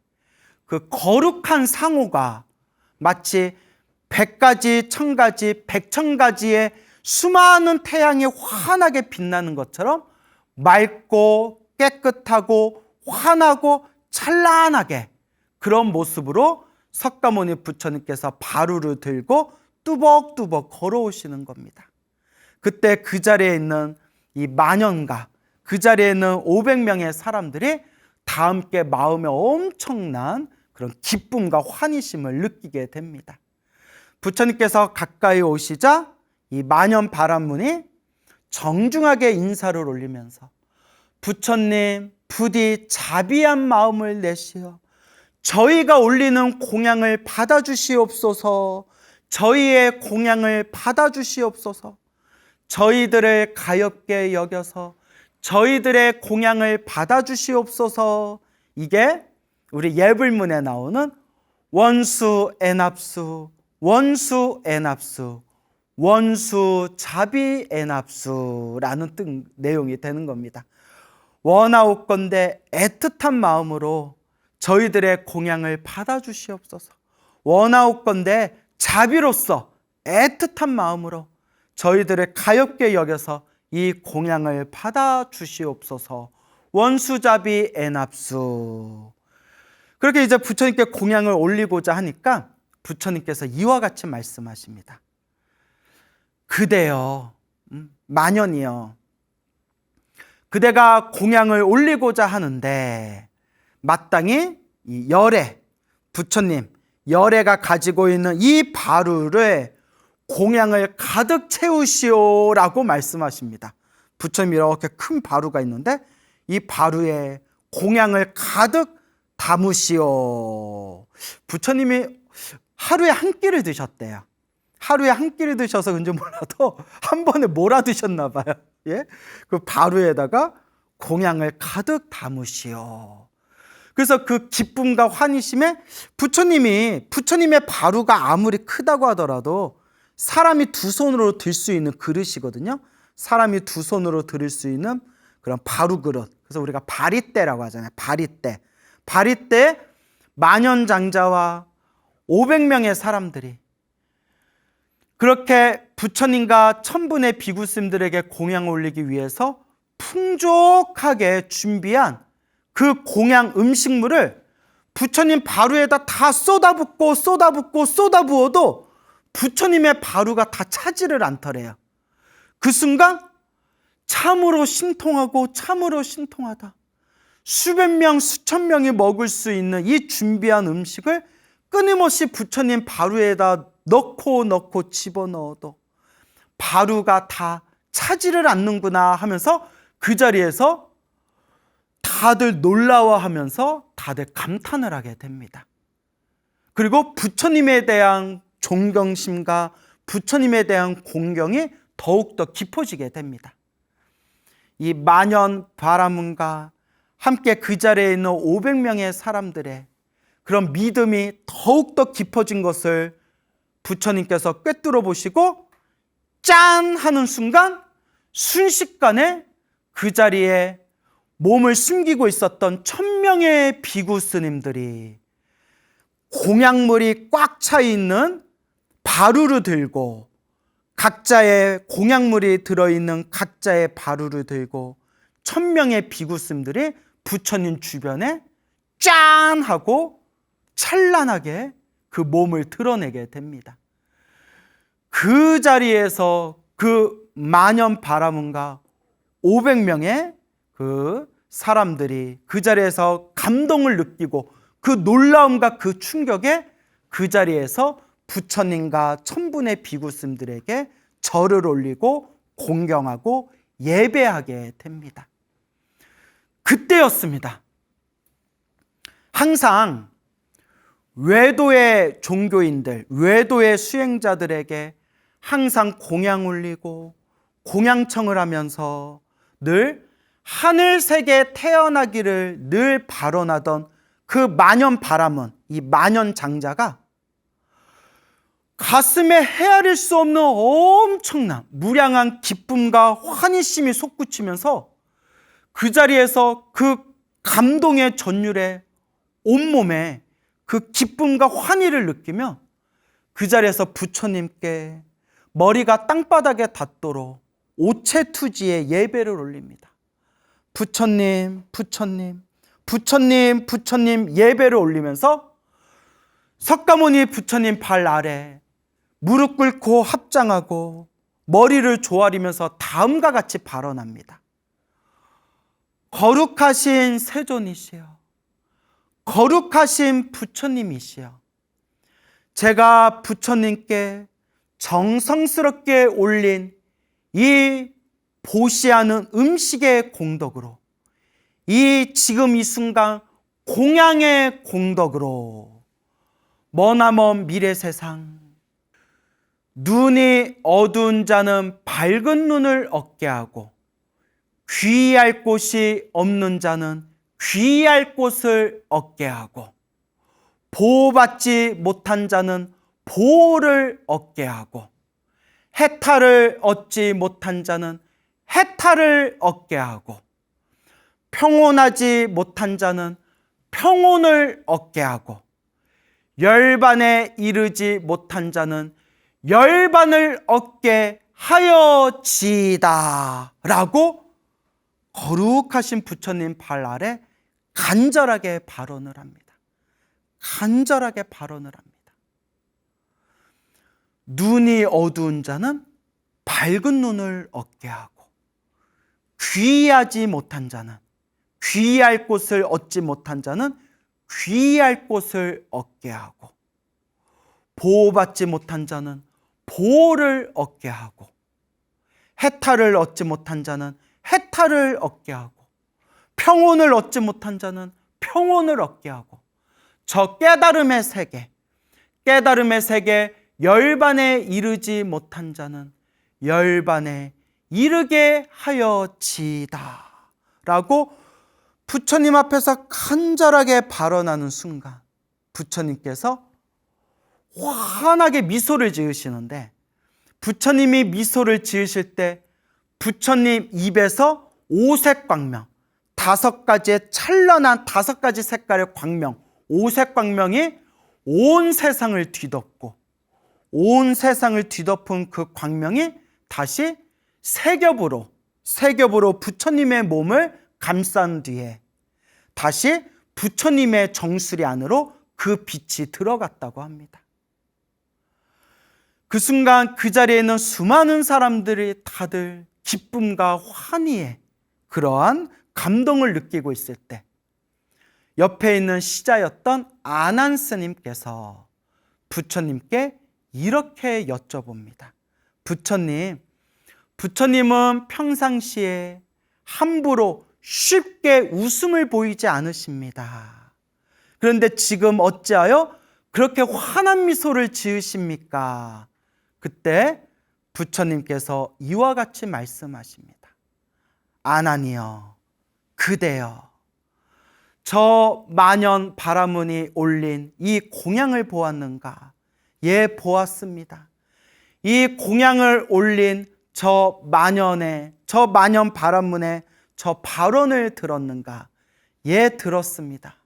그 거룩한 상호가 마치 100가지, 1000가지, 100,000가지의 수많은 태양이 환하게 빛나는 것처럼 맑고 깨끗하고 환하고 찬란하게 그런 모습으로 석가모니 부처님께서 바루를 들고 뚜벅뚜벅 걸어오시는 겁니다. 그때 그 자리에 있는 이 만연가, 그 자리에 있는 500명의 사람들이 다 함께 마음에 엄청난 그런 기쁨과 환희심을 느끼게 됩니다. 부처님께서 가까이 오시자 이 만연 바라문이 정중하게 인사를 올리면서 부처님 부디 자비한 마음을 내시어 저희가 올리는 공양을 받아주시옵소서. 저희의 공양을 받아주시옵소서. 저희들을 가엾게 여겨서 저희들의 공양을 받아주시옵소서. 이게 우리 예불문에 나오는 원수애납수, 원수애납수, 원수자비애납수라는 내용이 되는 겁니다. 원하옵건대 애틋한 마음으로 저희들의 공양을 받아주시옵소서. 원하옵건대 자비로서 애틋한 마음으로 저희들을 가엾게 여겨서 이 공양을 받아주시옵소서. 원수자비 애납수. 그렇게 이제 부처님께 공양을 올리고자 하니까 부처님께서 이와 같이 말씀하십니다. 그대여, 만연이여, 그대가 공양을 올리고자 하는데 마땅히 이 열애, 부처님 열애가 가지고 있는 이 바루를 공양을 가득 채우시오라고 말씀하십니다. 부처님이 이렇게 큰 바루가 있는데 이 바루에 공양을 가득 담으시오. 부처님이 하루에 한 끼를 드셨대요. 하루에 한 끼를 드셔서 그런지 몰라도 한 번에 몰아 드셨나 봐요. 예? 그 바루에다가 공양을 가득 담으시오. 그래서 그 기쁨과 환희심에 부처님의 바루가 아무리 크다고 하더라도 사람이 두 손으로 들 수 있는 그릇이거든요. 사람이 두 손으로 들을 수 있는 그런 바루 그릇. 그래서 우리가 바리떼라고 하잖아요. 바리떼. 바리떼 만연장자와 500명의 사람들이 그렇게 부처님과 1000분의 비구스님들에게 공양을 올리기 위해서 풍족하게 준비한 그 공양 음식물을 부처님 바루에다 다 쏟아붓고 쏟아부어도 부처님의 바루가 다 차지를 않더래요. 그 순간 참으로 신통하고 참으로 신통하다. 수백 명, 수천 명이 먹을 수 있는 이 준비한 음식을 끊임없이 부처님 바루에다 넣고 집어넣어도 바루가 다 차지를 않는구나 하면서 그 자리에서 다들 놀라워하면서 다들 감탄을 하게 됩니다. 그리고 부처님에 대한 존경심과 부처님에 대한 공경이 더욱더 깊어지게 됩니다. 이 만연 바라문과 함께 그 자리에 있는 500명의 사람들의 그런 믿음이 더욱더 깊어진 것을 부처님께서 꿰뚫어 보시고 짠 하는 순간 순식간에 그 자리에 몸을 숨기고 있었던 1000명의 비구 스님들이 공약물이 꽉 차 있는 바루를 들고 각자의 공약물이 들어있는 각자의 바루를 들고 1000명의 비구 스님들이 부처님 주변에 짠 하고 찬란하게 그 몸을 드러내게 됩니다. 그 자리에서 그 만연 바라문과 500명의 그 사람들이 그 자리에서 감동을 느끼고 그 놀라움과 그 충격에 그 자리에서 부처님과 천분의 비구스님들에게 절을 올리고 공경하고 예배하게 됩니다. 그때였습니다. 항상 외도의 종교인들, 외도의 수행자들에게 항상 공양 올리고 공양청을 하면서 늘 하늘세계에 태어나기를 늘 발언하던 그 만연 바람은, 이 만연 장자가 가슴에 헤아릴 수 없는 엄청난 무량한 기쁨과 환희심이 솟구치면서 그 자리에서 그 감동의 전율에 온몸에 그 기쁨과 환희를 느끼며 그 자리에서 부처님께 머리가 땅바닥에 닿도록 오체투지의 예배를 올립니다. 부처님, 부처님, 부처님, 부처님 예배를 올리면서 석가모니 부처님 발 아래 무릎 꿇고 합장하고 머리를 조아리면서 다음과 같이 발언합니다. 거룩하신 세존이시여, 거룩하신 부처님이시여, 제가 부처님께 정성스럽게 올린 이 보시하는 음식의 공덕으로, 이 지금 이 순간 공양의 공덕으로 머나먼 미래 세상 눈이 어두운 자는 밝은 눈을 얻게 하고 귀할 곳이 없는 자는 귀할 곳을 얻게 하고 보호받지 못한 자는 보호를 얻게 하고 해탈을 얻지 못한 자는 해탈을 얻게 하고 평온하지 못한 자는 평온을 얻게 하고 열반에 이르지 못한 자는 열반을 얻게 하여지이다 라고 거룩하신 부처님 발 아래 간절하게 발언을 합니다. 간절하게 발언을 합니다. 눈이 어두운 자는 밝은 눈을 얻게 하고 귀하지 못한 자는, 귀할 곳을 얻지 못한 자는 귀할 곳을 얻게 하고 보호받지 못한 자는 보호를 얻게 하고 해탈을 얻지 못한 자는 해탈을 얻게 하고 평온을 얻지 못한 자는 평온을 얻게 하고 저 깨달음의 세계, 깨달음의 세계 열반에 이르지 못한 자는 열반에 이르게 하여지이다 라고 부처님 앞에서 간절하게 발언하는 순간 부처님께서 환하게 미소를 지으시는데, 부처님이 미소를 지으실 때 부처님 입에서 오색 광명, 5가지의 찬란한 5가지 색깔의 광명, 오색 광명이 온 세상을 뒤덮고 온 세상을 뒤덮은 그 광명이 다시 세 겹으로 부처님의 몸을 감싼 뒤에 다시 부처님의 정수리 안으로 그 빛이 들어갔다고 합니다. 그 순간 그 자리에 있는 수많은 사람들이 다들 기쁨과 환희에 그러한 감동을 느끼고 있을 때 옆에 있는 시자였던 아난 스님께서 부처님께 이렇게 여쭤봅니다. 부처님은 평상시에 함부로 쉽게 웃음을 보이지 않으십니다. 그런데 지금 어찌하여 그렇게 환한 미소를 지으십니까? 그때 부처님께서 이와 같이 말씀하십니다. 아난이여, 그대여, 저 만연 바라문이 올린 이 공양을 보았는가? 예, 보았습니다. 이 공양을 올린 저 만연 바라문의 저 발언을 들었는가? 예, 들었습니다.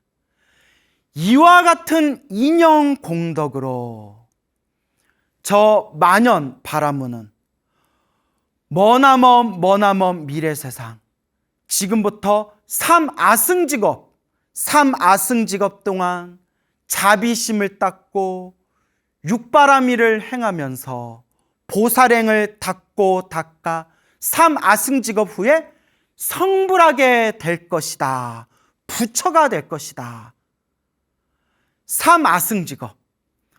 이와 같은 인연 공덕으로 저 만연 바라문은 머나먼 미래 세상, 지금부터 삼아승직업 동안 자비심을 닦고 육바라밀을 행하면서 보살행을 닦아 삼아승직업 후에 성불하게 될 것이다. 부처가 될 것이다. 삼아승직업.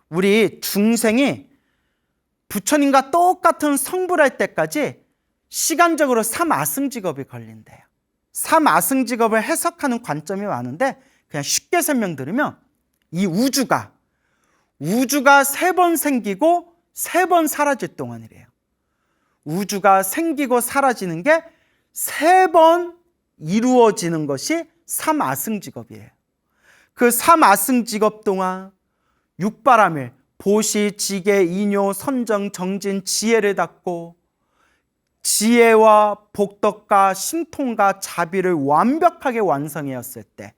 우리 중생이 부처님과 똑같은 성불할 때까지 시간적으로 삼아승직업이 걸린대요. 삼아승직업을 해석하는 관점이 많은데 그냥 쉽게 설명드리면 이 우주가 3번 생기고 3번 사라질 동안이래요. 우주가 생기고 사라지는 게 3번 이루어지는 것이 삼아승직업이에요. 그 삼아승직업 동안 육바라밀, 보시, 지계, 이뇨, 선정, 정진, 지혜를 닦고 지혜와 복덕과 신통과 자비를 완벽하게 완성하였을 때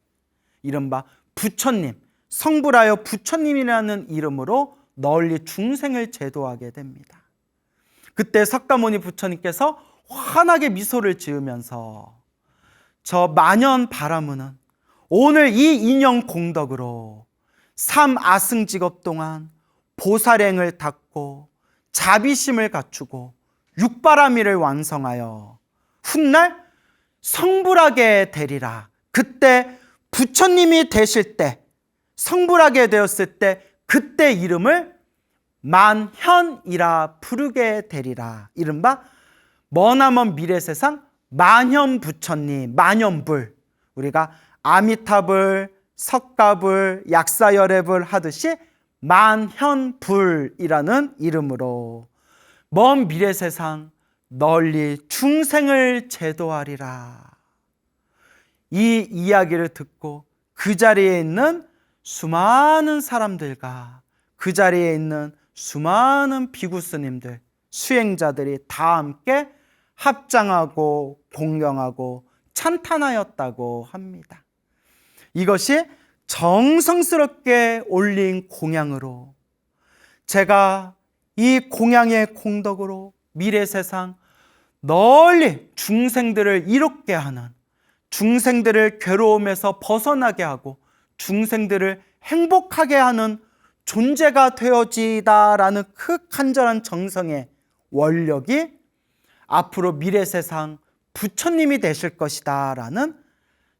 이른바 부처님, 성불하여 부처님이라는 이름으로 널리 중생을 제도하게 됩니다. 그때 석가모니 부처님께서 환하게 미소를 지으면서 저 만연 바라문은 오늘 이 인연 공덕으로 삼아승직업 동안 보살행을 닦고 자비심을 갖추고 육바라밀을 완성하여 훗날 성불하게 되리라. 그때 부처님이 되실 때, 성불하게 되었을 때 그때 이름을 만현이라 부르게 되리라. 이른바 머나먼 미래세상 만현부처님, 만현불. 우리가 아미타불, 석가불, 약사열애불 하듯이 만현불이라는 이름으로 먼 미래세상 널리 중생을 제도하리라. 이 이야기를 듣고 그 자리에 있는 수많은 사람들과 그 자리에 있는 수많은 비구 스님들, 수행자들이 다 함께 합장하고 공경하고 찬탄하였다고 합니다. 이것이 정성스럽게 올린 공양으로 제가 이 공양의 공덕으로 미래세상 널리 중생들을 이롭게 하는, 중생들을 괴로움에서 벗어나게 하고 중생들을 행복하게 하는 존재가 되어지다라는 그 간절한 정성의 원력이 앞으로 미래세상 부처님이 되실 것이다 라는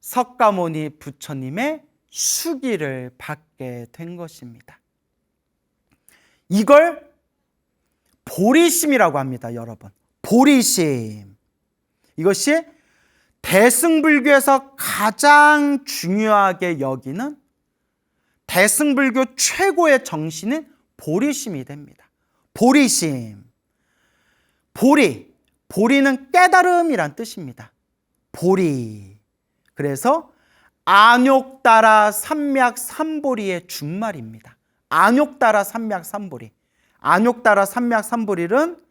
석가모니 부처님의 수기를 받게 된 것입니다. 이걸 보리심이라고 합니다, 여러분. 보리심. 이것이 대승불교에서 가장 중요하게 여기는 대승불교 최고의 정신은 보리심이 됩니다. 보리심. 보리는 깨달음이란 뜻입니다. 보리. 그래서 안욕따라 삼맥삼보리의 준말입니다. 안욕따라 삼맥삼보리. 안욕따라 삼맥삼보리는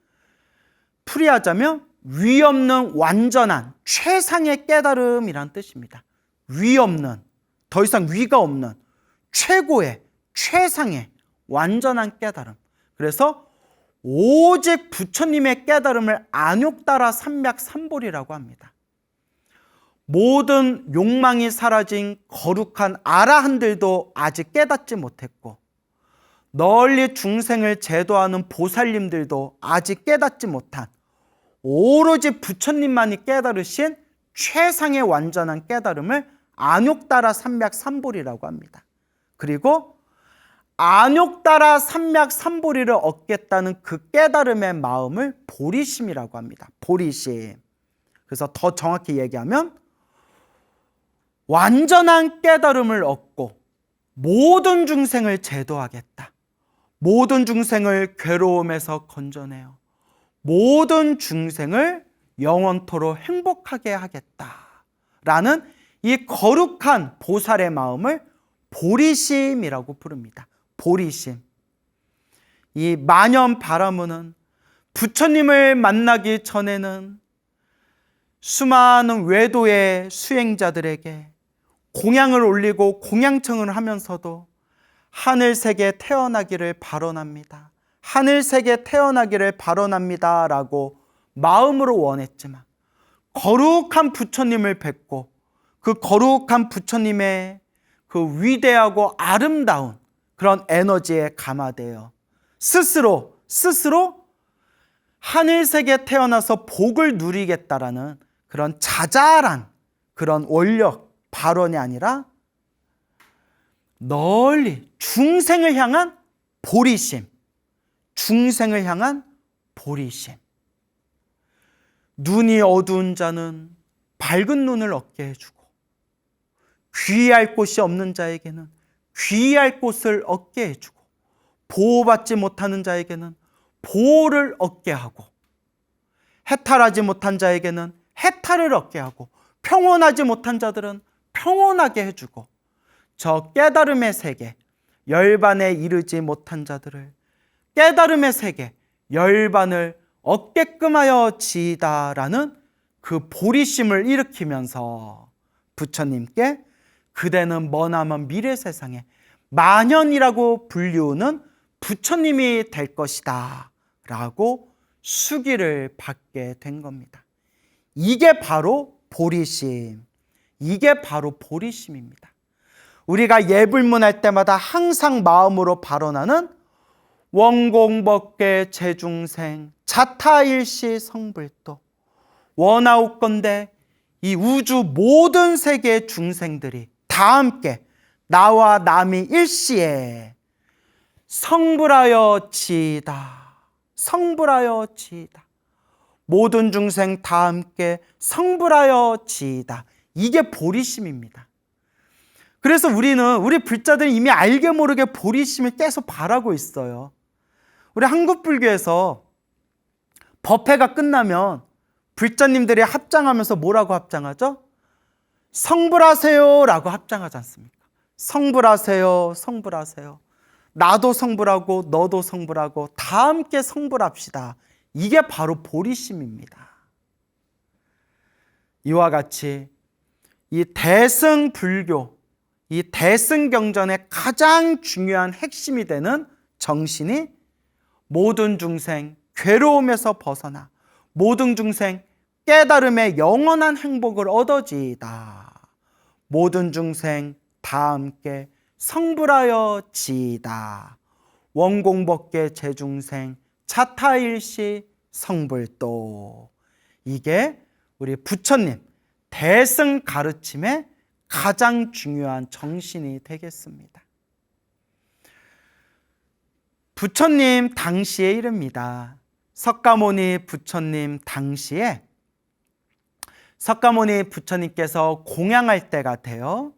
풀이하자면 위없는 완전한 최상의 깨달음이란 뜻입니다. 위없는, 더 이상 위가 없는 최고의 최상의 완전한 깨달음. 그래서 오직 부처님의 깨달음을 안욕따라 삼맥삼보리라고 합니다. 모든 욕망이 사라진 거룩한 아라한들도 아직 깨닫지 못했고 널리 중생을 제도하는 보살님들도 아직 깨닫지 못한 오로지 부처님만이 깨달으신 최상의 완전한 깨달음을 안욕따라 삼맥삼보리라고 합니다. 그리고 안욕따라 삼맥삼보리를 얻겠다는 그 깨달음의 마음을 보리심이라고 합니다. 보리심. 그래서 더 정확히 얘기하면 완전한 깨달음을 얻고 모든 중생을 제도하겠다. 모든 중생을 괴로움에서 건져내어 모든 중생을 영원토록 행복하게 하겠다라는 이 거룩한 보살의 마음을 보리심이라고 부릅니다. 보리심. 이 만연 바라무는 부처님을 만나기 전에는 수많은 외도의 수행자들에게 공양을 올리고 공양청을 하면서도 하늘세계 태어나기를 발언합니다. 하늘세계 태어나기를 발언합니다 라고 마음으로 원했지만 거룩한 부처님을 뵙고 그 거룩한 부처님의 그 위대하고 아름다운 그런 에너지에 감화되어 스스로 하늘세계에 태어나서 복을 누리겠다라는 그런 자잘한 그런 원력 발언이 아니라 널리 중생을 향한 보리심, 중생을 향한 보리심. 눈이 어두운 자는 밝은 눈을 얻게 해주고 귀의할 곳이 없는 자에게는 귀의할 곳을 얻게 해주고 보호받지 못하는 자에게는 보호를 얻게 하고 해탈하지 못한 자에게는 해탈을 얻게 하고 평온하지 못한 자들은 평온하게 해주고 저 깨달음의 세계, 열반에 이르지 못한 자들을 깨달음의 세계, 열반을 얻게끔 하여 지이다라는 그 보리심을 일으키면서 부처님께 그대는 머나먼 미래 세상에 만연이라고 불리우는 부처님이 될 것이다 라고 수기를 받게 된 겁니다. 이게 바로 보리심, 이게 바로 보리심입니다. 우리가 예불문할 때마다 항상 마음으로 발언하는 원공법계 제중생 자타일시 성불도 원하옵건대 이 우주 모든 세계의 중생들이 다 함께 나와 남이 일시에 성불하여 지이다. 성불하여 지이다. 모든 중생 다 함께 성불하여 지이다. 이게 보리심입니다. 그래서 우리 불자들이 이미 알게 모르게 보리심을 계속 바라고 있어요. 우리 한국불교에서 법회가 끝나면 불자님들이 합장하면서 뭐라고 합장하죠? 성불하세요 라고 합장하지 않습니까? 성불하세요, 성불하세요. 나도 성불하고 너도 성불하고 다 함께 성불합시다. 이게 바로 보리심입니다. 이와 같이 이 대승불교, 이 대승경전의 가장 중요한 핵심이 되는 정신이 모든 중생 괴로움에서 벗어나 모든 중생 깨달음의 영원한 행복을 얻어지이다. 모든 중생 다 함께 성불하여 지이다. 원공법계 제중생 차타일시 성불도. 이게 우리 부처님 대승 가르침의 가장 중요한 정신이 되겠습니다. 부처님 당시의 일입니다. 석가모니 부처님 당시에 석가모니 부처님께서 공양할 때 같아요.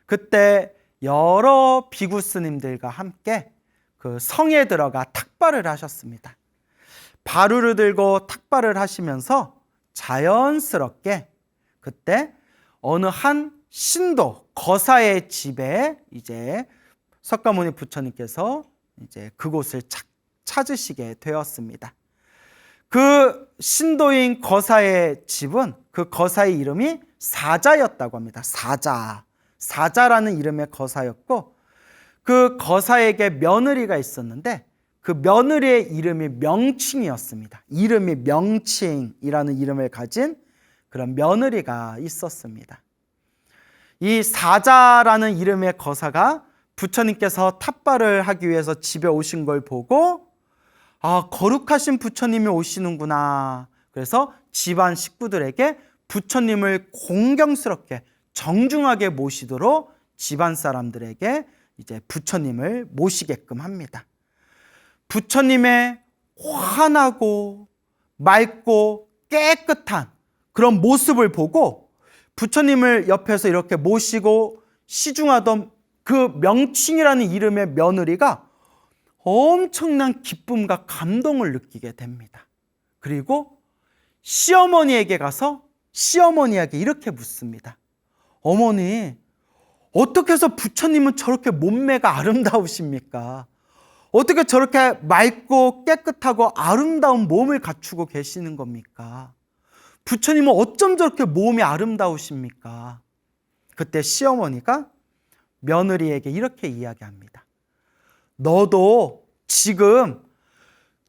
그때 여러 비구 스님들과 함께 그 성에 들어가 탁발을 하셨습니다. 바루를 들고 탁발을 하시면서 자연스럽게 그때 어느 한 신도 거사의 집에 이제 석가모니 부처님께서 이제 그곳을 찾으시게 되었습니다. 그 신도인 거사의 집은 그 거사의 이름이 사자였다고 합니다. 사자라는 이름의 거사였고 그 거사에게 며느리가 있었는데 그 며느리의 이름이 명칭이었습니다. 이름이 명칭이라는 이름을 가진 그런 며느리가 있었습니다. 이 사자라는 이름의 거사가 부처님께서 탑발을 하기 위해서 집에 오신 걸 보고 거룩하신 부처님이 오시는구나. 그래서 집안 식구들에게 부처님을 공경스럽게 정중하게 모시도록 집안 사람들에게 이제 부처님을 모시게끔 합니다. 부처님의 환하고 맑고 깨끗한 그런 모습을 보고 부처님을 옆에서 이렇게 모시고 시중하던 그 명칭이라는 이름의 며느리가 엄청난 기쁨과 감동을 느끼게 됩니다. 그리고 시어머니에게 가서 시어머니에게 이렇게 묻습니다. 어머니, 어떻게 해서 부처님은 저렇게 몸매가 아름다우십니까? 어떻게 저렇게 맑고 깨끗하고 아름다운 몸을 갖추고 계시는 겁니까? 부처님은 어쩜 저렇게 몸이 아름다우십니까? 그때 시어머니가 며느리에게 이렇게 이야기합니다. 너도 지금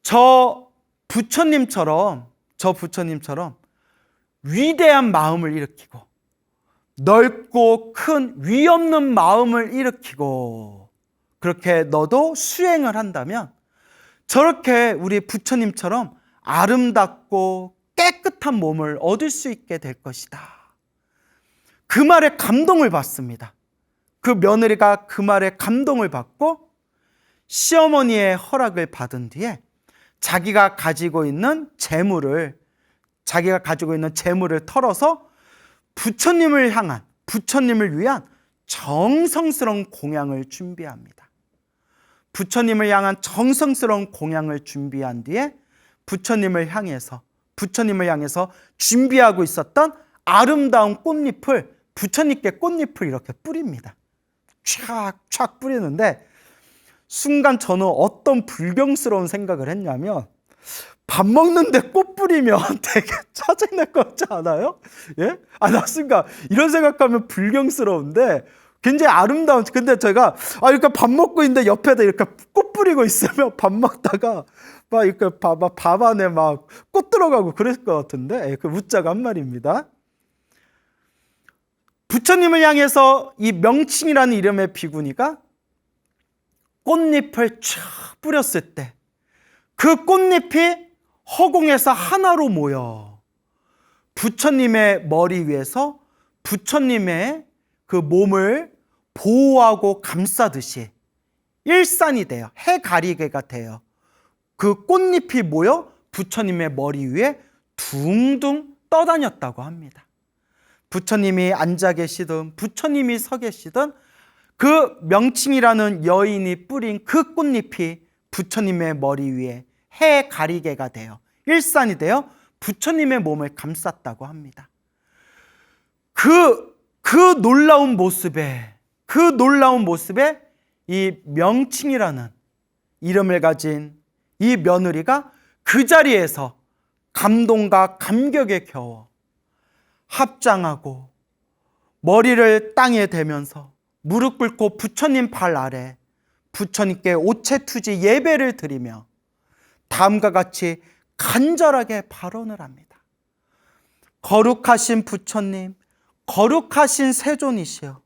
저 부처님처럼 위대한 마음을 일으키고 넓고 큰 위 없는 마음을 일으키고 그렇게 너도 수행을 한다면 저렇게 우리 부처님처럼 아름답고 깨끗한 몸을 얻을 수 있게 될 것이다. 그 말에 감동을 받습니다. 그 며느리가 그 말에 감동을 받고 시어머니의 허락을 받은 뒤에 자기가 가지고 있는 재물을 털어서 부처님을 위한 정성스러운 공양을 준비합니다. 부처님을 향한 정성스러운 공양을 준비한 뒤에 부처님을 향해서 준비하고 있었던 아름다운 꽃잎을 부처님께 꽃잎을 이렇게 뿌립니다. 촥촥 뿌리는데 순간 저는 어떤 불경스러운 생각을 했냐면 밥 먹는데 꽃 뿌리면 되게 짜증날 것 같지 않아요? 예? 나 순간 이런 생각하면 불경스러운데 굉장히 아름다운. 근데 제가 이렇게 밥 먹고 있는데 옆에다 이렇게 꽃 뿌리고 있으면 밥 먹다가 막 이렇게 밥 안에 막 꽃 들어가고 그랬을 것 같은데 그 웃자가 한 말입니다. 부처님을 향해서 이 명칭이라는 이름의 비구니가 꽃잎을 쫙 뿌렸을 때 그 꽃잎이 허공에서 하나로 모여 부처님의 머리 위에서 부처님의 그 몸을 보호하고 감싸듯이 일산이 돼요. 해가리개가 돼요. 그 꽃잎이 모여 부처님의 머리 위에 둥둥 떠다녔다고 합니다. 부처님이 앉아 계시든 부처님이 서 계시든 그 명칭이라는 여인이 뿌린 그 꽃잎이 부처님의 머리 위에 해가리개가 되어 일산이 되어 부처님의 몸을 감쌌다고 합니다. 그 놀라운 모습에 이 명칭이라는 이름을 가진 이 며느리가 그 자리에서 감동과 감격에 겨워 합장하고 머리를 땅에 대면서 무릎 꿇고 부처님 발 아래 부처님께 오체투지 예배를 드리며 다음과 같이 간절하게 발언을 합니다. 거룩하신 부처님, 거룩하신 세존이시여,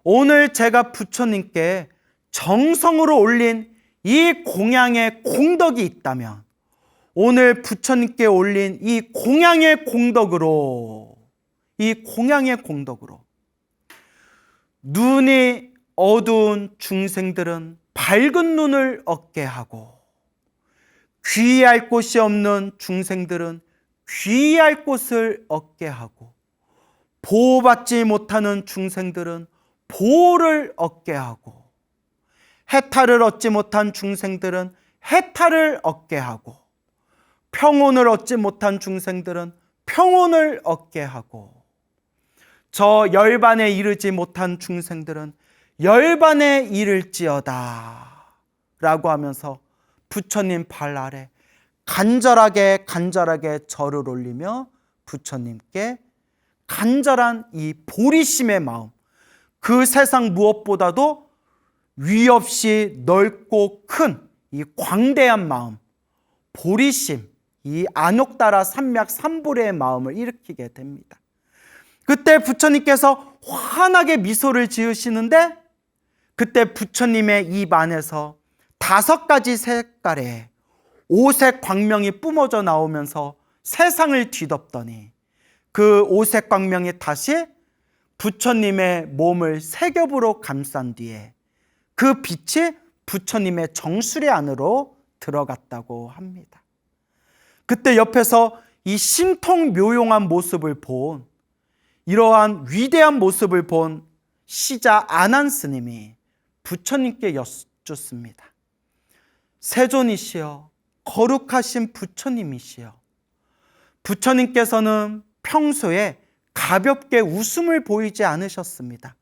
오늘 제가 부처님께 정성으로 올린 이 공양의 공덕이 있다면 오늘 부처님께 올린 이 공양의 공덕으로 눈이 어두운 중생들은 밝은 눈을 얻게 하고 귀의할 곳이 없는 중생들은 귀의할 곳을 얻게 하고 보호받지 못하는 중생들은 보호를 얻게 하고 해탈을 얻지 못한 중생들은 해탈을 얻게 하고 평온을 얻지 못한 중생들은 평온을 얻게 하고 저 열반에 이르지 못한 중생들은 열반에 이를지어다 라고 하면서 부처님 발 아래 간절하게 절을 올리며 부처님께 간절한 이 보리심의 마음, 그 세상 무엇보다도 위 없이 넓고 큰 이 광대한 마음, 보리심, 이 안욕따라 삼맥 삼보레의 마음을 일으키게 됩니다. 그때 부처님께서 환하게 미소를 지으시는데 그때 부처님의 입 안에서 5가지 색깔의 오색 광명이 뿜어져 나오면서 세상을 뒤덮더니 그 오색 광명이 다시 부처님의 몸을 세 겹으로 감싼 뒤에 그 빛이 부처님의 정수리 안으로 들어갔다고 합니다. 그때 옆에서 이 신통묘용한 모습을 본, 이러한 위대한 모습을 본 시자 아난 스님이 부처님께 여쭙습니다. 세존이시여, 거룩하신 부처님이시여, 부처님께서는 평소에 가볍게 웃음을 보이지 않으셨습니다.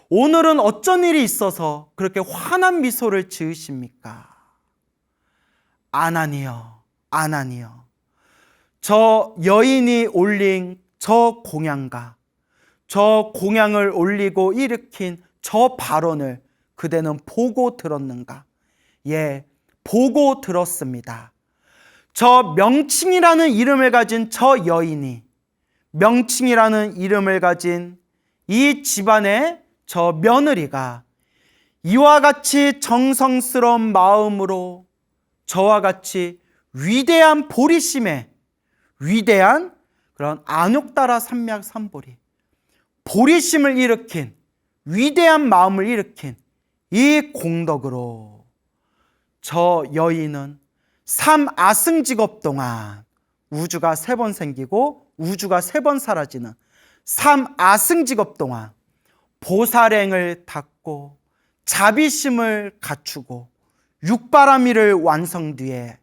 오늘은 어쩐 일이 있어서 그렇게 환한 미소를 지으십니까? 아난이여, 아난이여, 저 여인이 올린 저 공양과 저 공양을 올리고 일으킨 저 발언을 그대는 보고 들었는가? 예, 보고 들었습니다. 저 명칭이라는 이름을 가진 저 여인이, 명칭이라는 이름을 가진 이 집안의 저 며느리가 이와 같이 정성스러운 마음으로 저와 같이 위대한 보리심에, 위대한 그런 안욕따라 삼맥 삼보리, 보리심을 일으킨, 위대한 마음을 일으킨 이 공덕으로 저 여인은 3아승직업 동안 우주가 3번 생기고 우주가 3번 사라지는 3아승직업 동안 보살행을 닦고 자비심을 갖추고 육바라밀을 완성 뒤에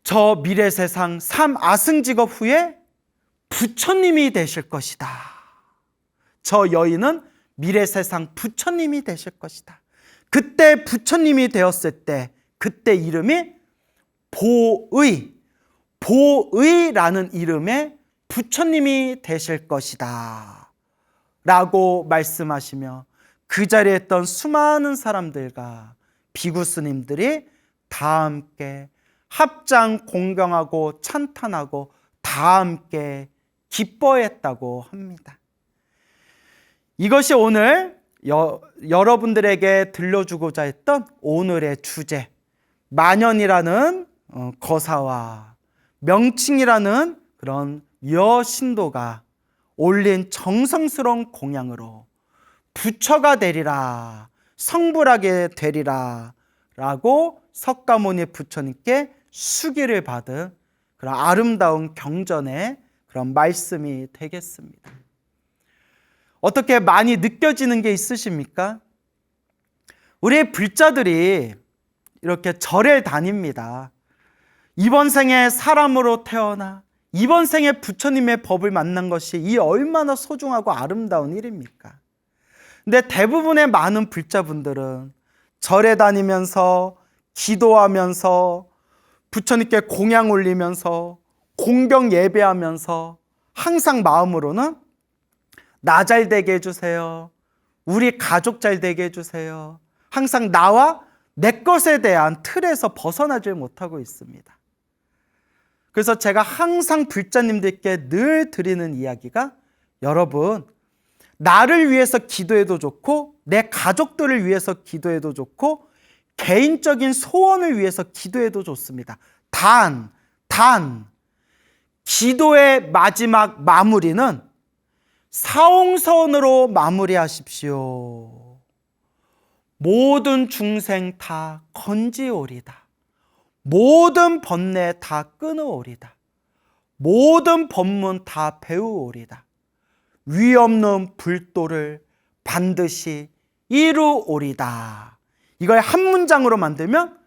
저 미래세상 3아승직업 후에 부처님이 되실 것이다. 저 여인은 미래세상 부처님이 되실 것이다. 그때 부처님이 되었을 때 그때 이름이 보의, 보의라는 이름의 부처님이 되실 것이다 라고 말씀하시며 그 자리에 있던 수많은 사람들과 비구 스님들이 다 함께 합장 공경하고 찬탄하고 다 함께 기뻐했다고 합니다. 이것이 오늘 여러분들에게 들려주고자 했던 오늘의 주제, 만연이라는 거사와 명칭이라는 그런 여신도가 올린 정성스러운 공양으로 부처가 되리라, 성불하게 되리라 라고 석가모니 부처님께 수기를 받은 그런 아름다운 경전의 그런 말씀이 되겠습니다. 어떻게 많이 느껴지는 게 있으십니까? 우리 불자들이 이렇게 절에 다닙니다. 이번 생에 사람으로 태어나 이번 생에 부처님의 법을 만난 것이 이 얼마나 소중하고 아름다운 일입니까? 근데 대부분의 많은 불자분들은 절에 다니면서 기도하면서 부처님께 공양 올리면서 공경 예배하면서 항상 마음으로는 나 잘 되게 해주세요. 우리 가족 잘 되게 해주세요. 항상 나와 내 것에 대한 틀에서 벗어나질 못하고 있습니다. 그래서 제가 항상 불자님들께 늘 드리는 이야기가, 여러분, 나를 위해서 기도해도 좋고 내 가족들을 위해서 기도해도 좋고 개인적인 소원을 위해서 기도해도 좋습니다. 단 기도의 마지막 마무리는 사옹선으로 마무리하십시오. 모든 중생 다 건지오리다. 모든 번뇌 다 끊어오리다. 모든 법문 다 배우오리다. 위 없는 불도를 반드시 이루오리다. 이걸 한 문장으로 만들면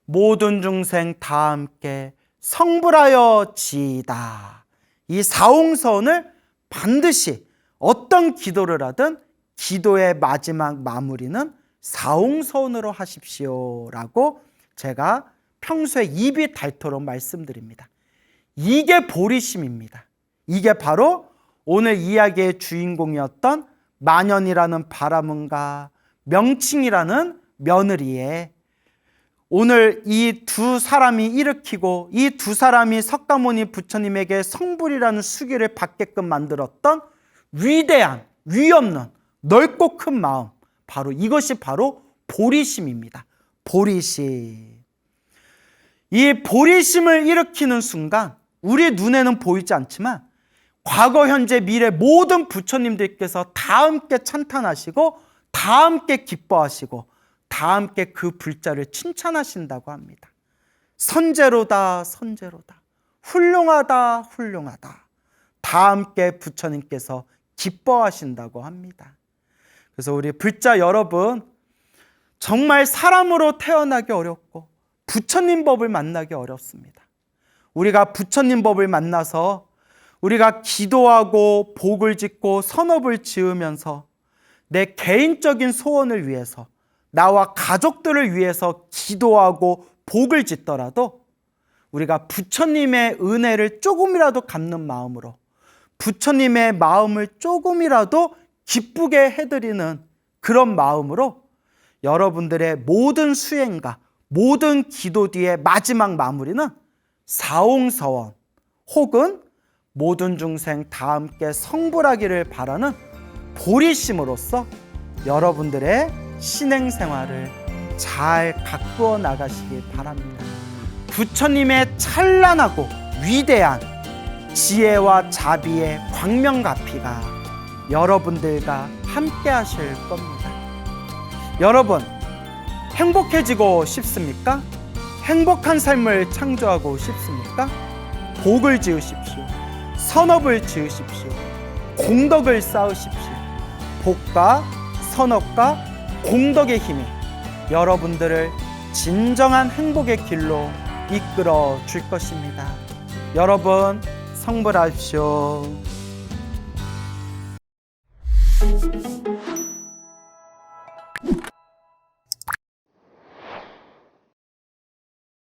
모든 중생 다 함께 성불하여 지이다. 이 사옹선을 반드시 어떤 기도를 하든 기도의 마지막 마무리는 사옹선으로 하십시오라고 제가 평소에 입이 닳도록 말씀드립니다. 이게 보리심입니다. 이게 바로 오늘 이야기의 주인공이었던 만연이라는 바라문과 명칭이라는 며느리의 오늘 이 두 사람이 일으키고 이 두 사람이 석가모니 부처님에게 성불이라는 수기를 받게끔 만들었던 위대한, 위없는, 넓고 큰 마음, 이것이 바로 보리심입니다. 보리심. 이 보리심을 일으키는 순간 우리 눈에는 보이지 않지만 과거, 현재, 미래 모든 부처님들께서 다 함께 찬탄하시고 다 함께 기뻐하시고 다 함께 그 불자를 칭찬하신다고 합니다. 선제로다, 선제로다. 훌륭하다, 훌륭하다. 다 함께 부처님께서 기뻐하신다고 합니다. 그래서 우리 불자 여러분, 정말 사람으로 태어나기 어렵고 부처님 법을 만나기 어렵습니다. 우리가 부처님 법을 만나서 우리가 기도하고 복을 짓고 선업을 지으면서 내 개인적인 소원을 위해서, 나와 가족들을 위해서 기도하고 복을 짓더라도 우리가 부처님의 은혜를 조금이라도 갚는 마음으로, 부처님의 마음을 조금이라도 기쁘게 해드리는 그런 마음으로 여러분들의 모든 수행과 모든 기도 뒤의 마지막 마무리는 사옹서원 혹은 모든 중생 다 함께 성불하기를 바라는 보리심으로써 여러분들의 신행생활을 잘 가꾸어 나가시길 바랍니다. 부처님의 찬란하고 위대한 지혜와 자비의 광명가피가 여러분들과 함께 하실 겁니다. 여러분, 행복해지고 싶습니까? 행복한 삶을 창조하고 싶습니까? 복을 지으십시오. 선업을 지으십시오. 공덕을 쌓으십시오. 복과 선업과 공덕의 힘이 여러분들을 진정한 행복의 길로 이끌어 줄 것입니다. 여러분, 성불하십시오.